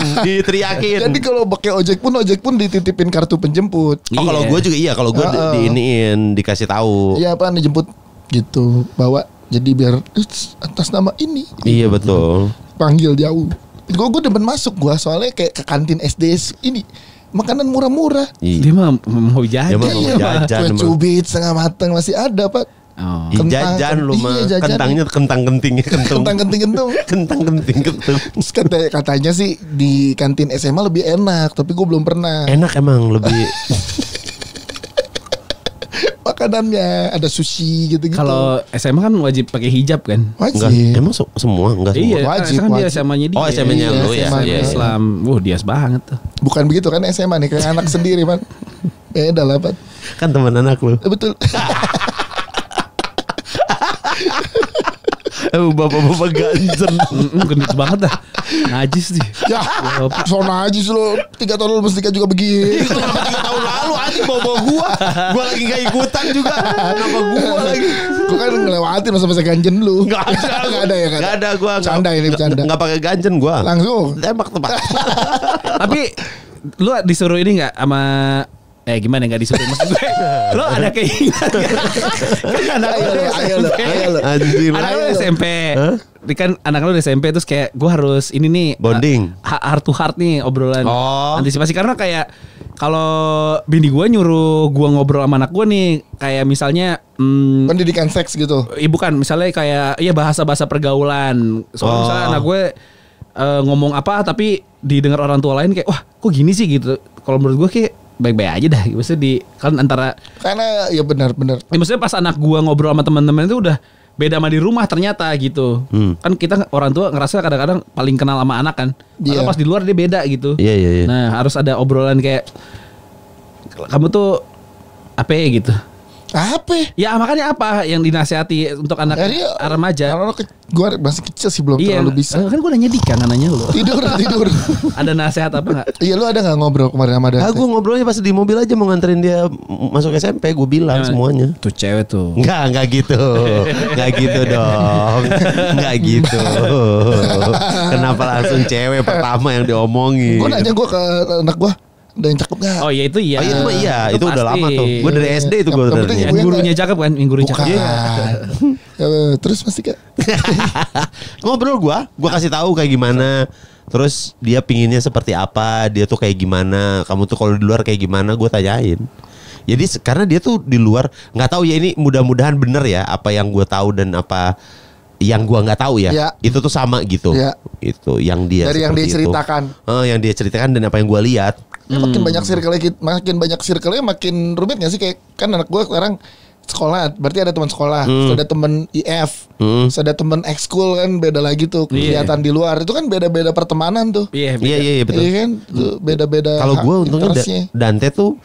Jadi kalau pakai ojek pun dititipin kartu penjemput. Oh kalau Iya. gue juga iya, kalau gue diiniin dikasih tahu. Iya apaan dijemput gitu, bawa jadi biar atas nama ini Iya betul. panggil jauh. Gue demen masuk gue soalnya kayak ke kantin SD ini makanan murah-murah. Dia mah mau jajan. Dia mah mau Iya, jajan, kue emang. cubit setengah matang masih ada pak. Oh. Ih, Kentang, jajan lu iya, mah. jajan. Kentangnya kentang kentingnya kentung. Kentang kenting-kentung. Kentang kenting kentung. Terus katanya sih di kantin SMA lebih enak, tapi gue belum pernah. Enak emang lebih. Makanannya ada sushi gitu-gitu. Kalau SMA kan wajib pakai hijab kan? Enggak, wajib. emang semua enggak semua. Iya, Wajib, kan dia wajib. SMA-nya dia. Oh, SMA-nya lu ya. SMA-nya Iya. Islam. Dias banget tuh. Bukan begitu kan SMA nih kayak anak sendiri man. Beda lah Pak. Kan teman anak lu. Betul. Bapak-bapak ganjen. Gendut banget dah. Najis sih. Ya, so najis lo 3 tahun lu mesti juga begini. Itu kenapa 3 tahun lalu anjing bawa gua. Gua lagi gak ikutan juga. Kenapa gua lagi? Gue kan ngelewatin masa-masa ganjen lu. Enggak ada. Nggak ada ya kan? Enggak ada gua. Canda ini bercanda. Enggak pakai ganjen gua. Langsung. Tembak tepat. Tapi lu disuruh ini nggak sama gimana nggak disuruh maksud gue? Lu ada keinginan kan anak lu Ayo lo, ayo lo. Anjir. Anak lu SMP. Ini kan anak lu SMP terus kayak gue harus ini nih Bonding. heart to heart nih obrolan Oh. antisipasi karena kayak kalau bini gue nyuruh gue ngobrol sama anak gue nih kayak misalnya Pendidikan seks gitu. bukan misalnya kayak bahasa-bahasa pergaulan. Soalnya misalnya anak gue ngomong apa tapi didengar orang tua lain kayak wah kok gini sih gitu. Kalau menurut gue kayak baik-baik aja dah. Maksudnya kan antara Karena ya benar-benar. maksudnya pas anak gue ngobrol sama teman-teman itu udah beda sama di rumah ternyata gitu. Kan kita orang tua ngerasa kadang-kadang paling kenal sama anak kan. Padahal Pas di luar dia beda gitu. Iya iya iya. Nah, harus ada obrolan kayak kamu tuh apa ya gitu. Apa? Ya makanya apa yang dinasihati untuk anak Jadi, remaja? Karena gue masih kecil sih belum Iya, terlalu bisa. kan gue nanya Dika, nggak nanya lu. Tidur. Ada nasihat apa nggak? Iya lu ada nggak ngobrol kemarin sama Dante? Gue ngobrolnya pas di mobil aja mau nganterin dia masuk SMP, gue bilang semuanya. Tuh cewek tuh. Enggak gitu. Enggak gitu dong. Enggak gitu. Kenapa langsung cewek pertama yang diomongin? Gue nanya gue ke anak gue, ada yang cakep gak? Oh ya itu iya. Oh, itu mah iya, itu udah pasti. lama tuh. Gue dari SD itu gue Yang penting sebenarnya. Yang Gue gurunya cakep kan, yang gurunya Bukan. cakep. Ya, terus pasti kayak Ngobrol gue kasih tahu kayak gimana. Terus dia pinginnya seperti apa, dia tuh kayak gimana, kamu tuh kalau di luar kayak gimana, gue tanyain. Jadi karena dia tuh di luar nggak tahu ya, ini mudah-mudahan bener ya apa yang gue tahu dan apa yang gue nggak tahu ya. Ya. Itu tuh sama gitu. Ya. Itu yang dia dari yang dia seperti itu. ceritakan. Yang dia ceritakan dan apa yang gue lihat. Ya, makin banyak circle-nya makin rumit gak sih? Kayak kan anak gue sekarang sekolah, berarti ada teman sekolah, terus ada teman IF, terus ada teman ekskul kan beda lagi tuh Iya. kegiatan di luar. Itu kan beda-beda pertemanan tuh. Iya, Iya betul. Iya kan? Tuh beda-beda. Kalau gue untungnya interestnya. Dante tuh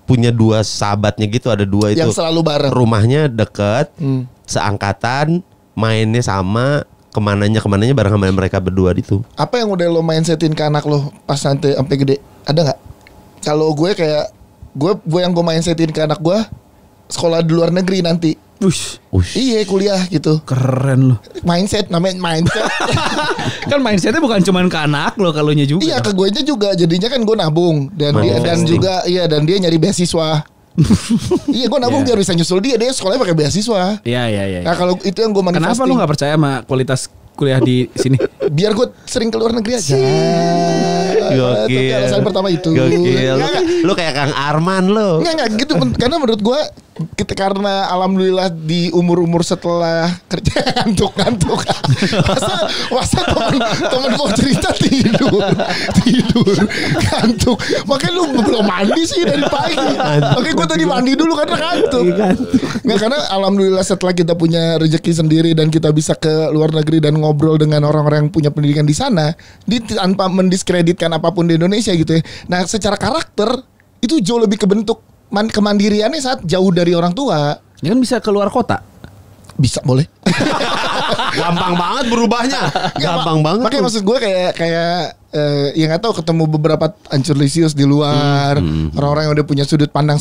punya 2 sahabatnya gitu, ada 2 itu. Yang selalu bareng. Rumahnya deket, seangkatan, mainnya sama, kemananya bareng sama mereka berdua itu. Apa yang udah lo mindsetin ke anak lo pas nanti sampai gede? Ada nggak? Kalau gue kayak gue yang gue mindsetin ke anak gue sekolah di luar negeri nanti. Ush, Iya kuliah gitu. keren lu. Mindset namanya mindset. Kan mindsetnya bukan cuma ke anak lo, kalau nya juga. Iya ke gue juga jadinya kan gue nabung dan dia dan Manifesting. juga dan dia nyari beasiswa. Iya gue nabung Iya. biar bisa nyusul dia sekolahnya pakai beasiswa. Iya. Nah kalau itu yang gue manifesting. Kenapa lu nggak percaya sama kualitas kuliah di sini? Biar gue sering ke luar negeri aja. Tapi Gokil. alasan pertama itu. Gokil. Nggak. Lu kayak Kang Arman lu. Enggak gitu karena menurut gua kita karena alhamdulillah di umur-umur setelah kerja ngantuk. Masa temen mau cerita tidur ngantuk. Makanya lu belum mandi sih dari pagi. Makanya gua tadi mandi dulu karena ngantuk. Nggak, karena alhamdulillah setelah kita punya rezeki sendiri dan kita bisa ke luar negeri dan ngobrol dengan orang-orang yang punya pendidikan di sana, tanpa mendiskreditkan apapun di Indonesia gitu ya. Nah, secara karakter itu jauh lebih kebentuk kemandiriannya saat jauh dari orang tua. Ya kan bisa keluar kota. Bisa boleh. Gampang banget berubahnya. Gampang banget. Makanya maksud gue kayak ya nggak tahu ketemu beberapa ancur-lisius di luar, orang-orang yang udah punya sudut pandang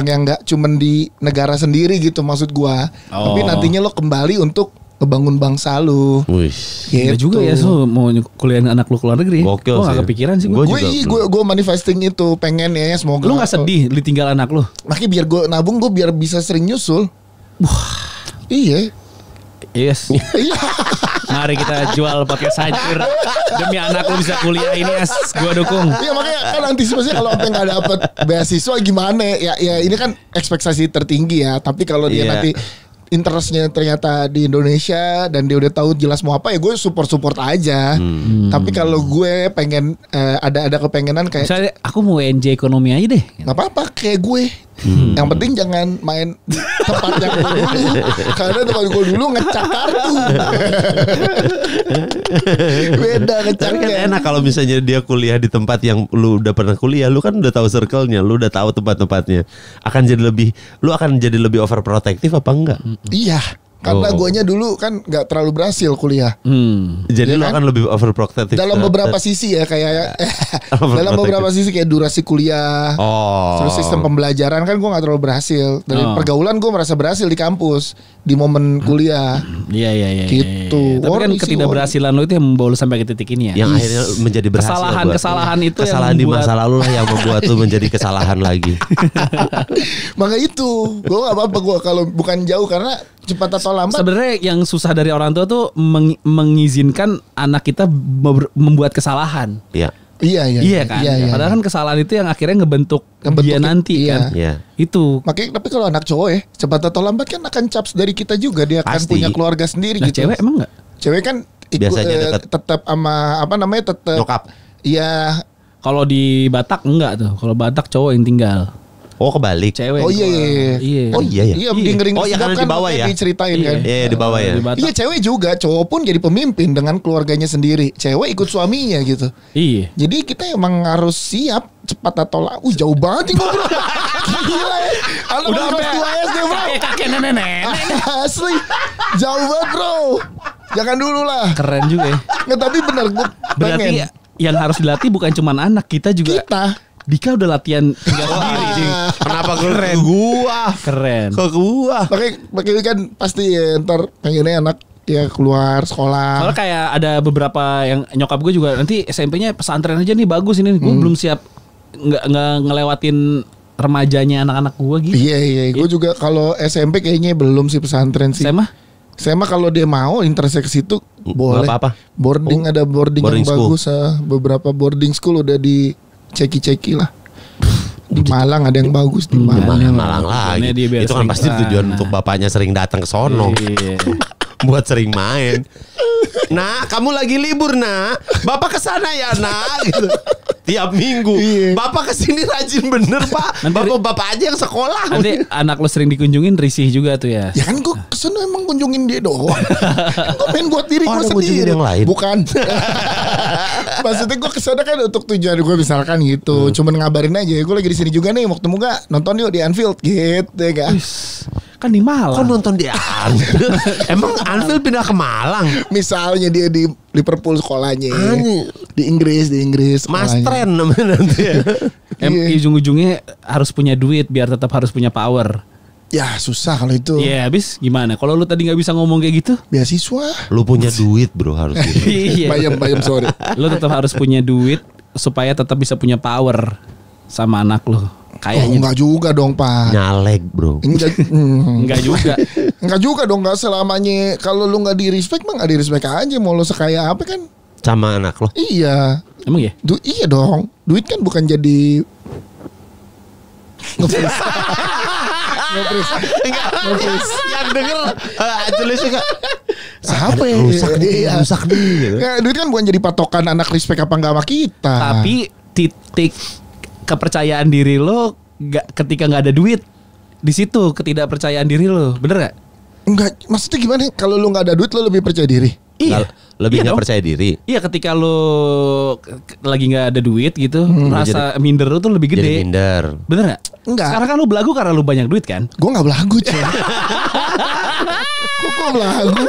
yang nggak cuman di negara sendiri gitu maksud gue. Tapi nantinya lo kembali untuk ngebangun bangsa lu. Wih. Gila juga ya, so mau kuliahin anak lu ke luar negeri. Gokil Gue gak sih. kepikiran sih. Gua Gue juga Gue manifesting itu pengen ya semoga. Lu gak sedih ditinggal anak lu? Makanya biar gue nabung gue biar bisa sering nyusul. Iya. Yes. Iya. Mari kita jual podcast hancur demi anak lu bisa kuliah ini, as gue dukung. Iya makanya kan antisipasinya kalau sampai nggak dapet beasiswa gimana ya ini kan ekspektasi tertinggi ya. Tapi kalau dia Iya. nanti interestnya ternyata di Indonesia dan dia udah tahu jelas mau apa ya gue support aja. Tapi kalau gue pengen ada kepengenan kayak Misalnya aku mau NJ ekonomi aja deh. nggak apa-apa kayak gue. Yang penting jangan main di tempat yang gue dulu. Karena tempat gue dulu ngecak kartu. Beda Tapi kan ngecaknya. enak kalau misalnya dia kuliah di tempat yang lu udah pernah kuliah, lu kan udah tahu circle-nya, lu udah tahu tempat-tempatnya. Lu akan jadi lebih overprotective apa enggak? Iya. Karena Oh. guanya dulu kan nggak terlalu berhasil kuliah. Jadi Iya lu kan? akan lebih overprotective. Dalam beberapa sisi ya kayak dalam beberapa sisi kayak durasi kuliah, Oh. terus sistem pembelajaran kan gue nggak terlalu berhasil. Dari pergaulan gue merasa berhasil di kampus di momen kuliah. Iya. Gitu. Tapi kan Isi ketidakberhasilan lu itu yang membawa lu sampai ke titik ini ya. Yang akhirnya menjadi berhasil. Kesalahan itu yang kesalahan di membuat- masa lalu lah yang membuat lu menjadi kesalahan lagi. Maka itu gue nggak apa-apa gue kalau bukan jauh karena cepat atau lambat. Sebenarnya yang susah dari orang tua tuh mengizinkan anak kita membuat kesalahan. Iya. Iya kan? Iya. Padahal kan kesalahan itu yang akhirnya ngebentuk dia nanti iya. kan. Iya. Itu. Itu. Makanya tapi kalau anak cowok ya cepat atau lambat kan akan caps dari kita juga dia akan Pasti. punya keluarga sendiri Nah, gitu. cewek emang enggak? Cewek kan Biasanya deket. tetap sama apa namanya tetap Nyokap. Iya. Kalau di Batak enggak tuh. Kalau Batak cowok yang tinggal. Oh kebalik. Cewek. Oh iya. Iya. Oh iya ya. Iya, di ngering Oh iya karena sedap di bawah makanya ya. diceritain kan. Iya di bawah ya. Di Batak. Iya cewek juga, cowok pun jadi pemimpin dengan keluarganya sendiri. Cewek ikut suaminya gitu. Iya. Jadi kita emang harus siap cepat atau lambat. Jauh banget nih ngobrol. Gila ya. Anak Udah kelas sampai 2 SD bro. kakek nenek. Asli. Jauh banget bro. Jangan dulu lah. Keren juga ya. Nggak tapi bener gue Berarti pengen. yang harus dilatih bukan cuma anak, kita juga. Kita. Dika udah latihan tinggal sendiri. Kenapa ke gua? Keren. Ke gua. Pakai kan pasti ya, ntar pengennya anak ya keluar sekolah. Soalnya kayak ada beberapa yang nyokap gue juga nanti SMP-nya pesantren aja nih bagus ini. Gue belum siap nggak ngelewatin remajanya anak-anak gue gitu. Iya. Gue juga kalau SMP kayaknya belum sih pesantren sih. Saya mah kalau dia mau interest ke situ boleh. apa-apa. Boarding ada boarding boarding yang school. bagus. Beberapa boarding school udah di ceki lah. Di Malang ada yang bagus di Malang. Malang lagi. Tujuannya dia biar Itu kan sering pasti kesana. tujuan untuk bapaknya sering datang ke sono. Iya. Buat sering main. Nah, kamu lagi libur, Nak. Bapak kesana ya, Nak. Gitu. Tiap minggu. Iya. Bapak kesini rajin bener, Pak. Nanti- Bapak aja yang sekolah. Nanti anak lo sering dikunjungin risih juga tuh ya. Ya kan gue kesana emang kunjungin dia doang. Gue pengen buat diri Oh, gue ada kunjungin sendiri. yang lain? Bukan. Maksudnya gue kesana kan untuk tujuan gue misalkan gitu. Cuman ngabarin aja. Gue lagi di sini juga nih. Waktu muka nonton yuk di Anfield gitu ya kan. Kan di Kok Malang. nonton di Anfield? Emang Anfield pindah ke Malang? Misalnya dia di Liverpool sekolahnya. Anjing. Di Inggris Mas sekolahnya. Tren namanya nanti ya. Iya. Ujung-ujungnya harus punya duit biar tetap harus punya power. Ya susah kalau itu. Iya, habis gimana? Kalau lu tadi nggak bisa ngomong kayak gitu, Beasiswa. Lu punya duit, Bro, harus gitu. iya. Bayam sorry. Lu tetap harus punya duit supaya tetap bisa punya power sama anak lu. Kayaknya enggak juga dong, Pak. Nyalek, bro. enggak juga. Enggak juga dong, enggak selamanya. Kalau lu enggak di respect mah enggak di respect aja. Mau lu sekaya apa kan? Sama anak lo. Iya. Emang ya? Iya dong. Duit kan bukan jadi nge-freeze. Nge-freeze. Yang denger jelas juga. Apa ya? Rusak nih, Iya. rusak nih gitu. Ya, duit kan bukan jadi patokan anak respect apa enggak sama kita. Tapi titik kepercayaan diri lo ketika nggak ada duit, di situ ketidakpercayaan diri lo, bener gak? enggak, maksudnya gimana? Kalau lu enggak ada duit lu lebih percaya diri? Iya. Lebih Iya nggak dong. percaya diri. Iya, ketika lo lagi nggak ada duit gitu, rasa minder lo tuh lebih Jadi gede. minder. Bener gak? Enggak. Sekarang kan lo belagu karena lo banyak duit kan? Gue enggak belagu, coy. Kok gue belagu?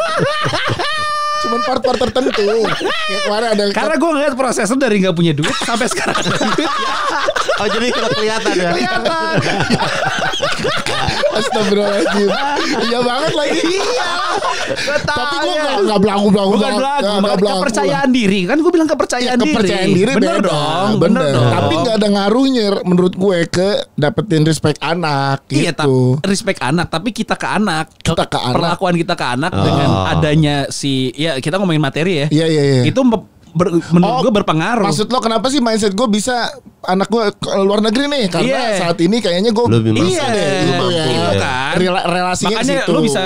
Cuman part-part tertentu. Kayak kemarin ada Karena gue ngeliat prosesnya dari nggak punya duit sampai sekarang ada duit. Oh jadi kalau kelihatan ya. Kelihatan. Astagfirullahaladzim. Iya banget lagi. Iya. Tapi gue enggak belagu-belagu. Bukan belagu, Nggak makanya belagu. kepercayaan diri. Kan gue bilang kepercayaan diri. Kepercayaan diri bener beda. dong, Bener. bener dong. Tapi enggak ada ngaruhnya menurut gue ke dapetin respect anak Iya, gitu. respect anak, tapi kita ke anak. Kita ke anak. Perlakuan kita ke anak dengan adanya si, ya kita ngomongin materi ya. Iya, iya, iya. Itu menurut gue berpengaruh. Maksud lo kenapa sih mindset gue bisa anak gue ke luar negeri nih? Karena Iya. saat ini kayaknya gue Lebih mampu. bisa deh. Lu Gitu mampu, ya. iya. Kan? Relasinya Makanya ke situ. lu bisa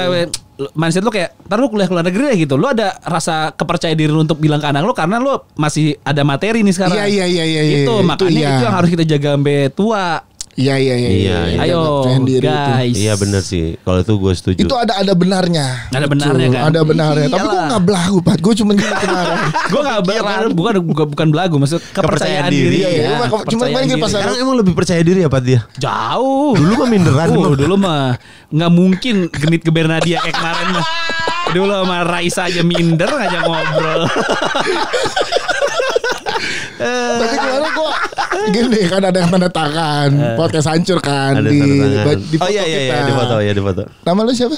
mindset lu kayak ntar lu kuliah ke luar negeri deh gitu. Lu ada rasa kepercayaan diri lu untuk bilang ke anak lu karena lu masih ada materi nih sekarang. Iya. Itu makanya iya. itu yang harus kita jaga sampai tua. Iya. Iya. Ayo Jangan diri itu. guys. Iya bener sih. Kalau itu gue setuju. Itu ada benarnya. Ada benarnya Betul, kan? Ada benarnya. Tapi gue Iyalah. nggak belagu, Pat. Gue cuma gini kemarin. Gue nggak bukan belagu, maksud kepercayaan diri. diri. Iya, iya. ya, Cuma kepercayaan kemarin diri. pas Sekarang emang lebih percaya diri apa dia? Jauh. Dulu mah minderan. Dulu mah nggak mungkin genit geber Nadia kayak kemarin mah. Dulu sama Raisa aja minder ngajak ngobrol. Tapi kemarin gue gini kan ada yang tanda tangan podcast hancur kan Ada di tanda tangan. di foto Oh iya kita. di foto ya di foto. Nama lu siapa?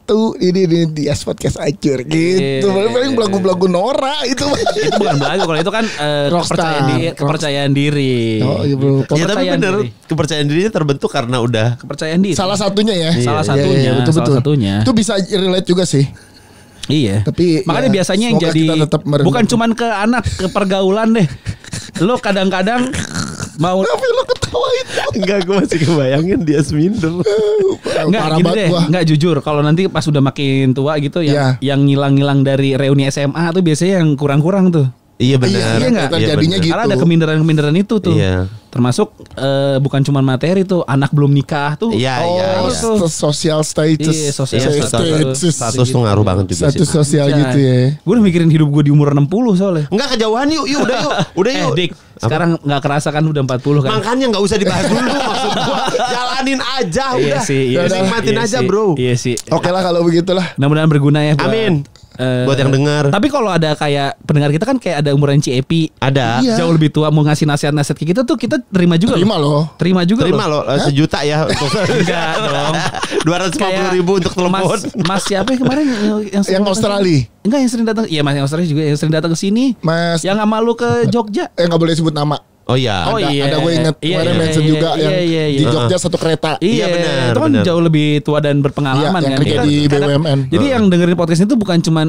Tuh ini di podcast hancur gitu. Iya. Paling belagu-belagu Nora itu. Itu bukan belagu, kalau itu kan Rockstar. kepercayaan diri. Oh iya bro. Ya tapi Kepercayaan bener diri. kepercayaan dirinya terbentuk karena udah Kepercayaan diri. Salah satunya ya. Salah Iya, satunya, iya, betul, salah betul. satunya. Itu bisa relate juga sih. Iya. Tapi makanya ya, biasanya yang semoga jadi kita tetap merenung. bukan cuman ke anak, ke pergaulan deh. Lo kadang-kadang mau Tapi lo ketawa itu. enggak, gue masih kebayangin dia seminder. Enggak Parah gini banget deh, gua. enggak jujur. Kalau nanti pas udah makin tua gitu Iya. yang ngilang-ngilang dari reuni SMA tuh biasanya yang kurang-kurang tuh. Iya benar. Iya, Iya nggak? terjadinya benar. gitu. Karena ada keminderan-keminderan itu tuh. Iya. Termasuk bukan cuma materi tuh, anak belum nikah tuh. Iya, iya, Oh, iya. tuh. social status. Iya, social Iya, status. status tuh ngaruh banget juga Status sih. sosial gitu ya. Gue udah mikirin hidup gue di umur 60 soalnya. Enggak kejauhan yuk, udah yuk. Udah yuk. Dik, sekarang nggak kerasa kan udah 40 kan. Makanya nggak usah dibahas dulu maksud gua. Jalanin aja Iya udah. sih, iya sih, Nikmatin iya aja, sih, bro. Iya sih. Oke lah kalau begitulah. Mudah-mudahan berguna ya. Amin. Buat yang dengar. Tapi kalau ada kayak pendengar kita kan kayak ada umuran Ciepi, Ada. Iya. jauh lebih tua mau ngasih nasihat-nasihat ke kita tuh kita terima juga. Terima loh. Terima juga. Terima loh sejuta ya. Enggak dong. 250.000 untuk telepon. Mas siapa ya kemarin yang Yang sering datang? Australia. Enggak, yang sering datang. Iya, Mas yang Australia juga yang sering datang ke sini. Mas Yang sama lu ke Jogja. nggak boleh sebut nama. Oh iya. Oh, iya. Ada gue inget Iya, kemarin iya, mention iya, juga iya, yang iya, di iya. Jogja satu kereta. Iya, benar, itu kan benar. jauh lebih tua dan berpengalaman Iya, yang kan. kerja Kita di kadang- BUMN. Jadi yang dengerin podcast itu bukan cuman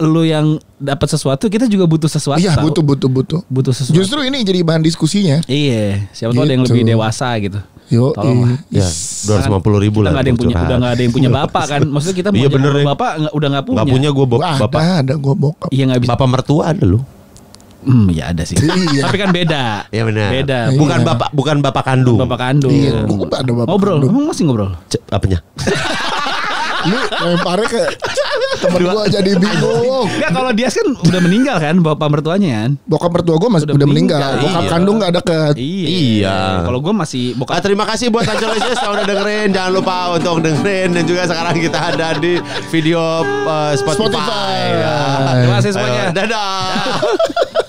lu yang dapat sesuatu, kita juga butuh sesuatu. Iya tahu. butuh. Butuh sesuatu. Justru ini jadi bahan diskusinya. Iya, siapa tahu ada yang Gitu. lebih dewasa gitu. Yo, Tolonglah. Ya, 250.000 Kita lah. nggak ada yang punya, curhat. udah nggak ada yang punya bapak kan. Maksudnya kita mau Iya, jadi bener ya. bapak udah nggak punya. Nggak punya gue bapak. Ada gue bokap. Iya nggak bisa. Bapak mertua ada lu. Ya ada sih. Iya. Tapi kan beda. Iya benar. Beda. Bukan Iya. bukan bapak kandung. Bapak kandung. Iya, gua ada bapak Ngobrol, kandung. emang masih ngobrol. Apanya? Lu lemparnya ke temen gue jadi bingung. Enggak, kalau dia kan udah meninggal kan bapak mertuanya kan. Bokap mertua gue masih Udah udah meninggal. meninggal, Bokap iya. kandung nggak deket. Iya. Kalau gue masih bokap. Terima kasih buat Angelisius yang udah dengerin. Jangan lupa untuk dengerin. Dan juga sekarang kita ada di video Spotify. Spotify. Ya. Terima kasih semuanya. Ayo, dadah.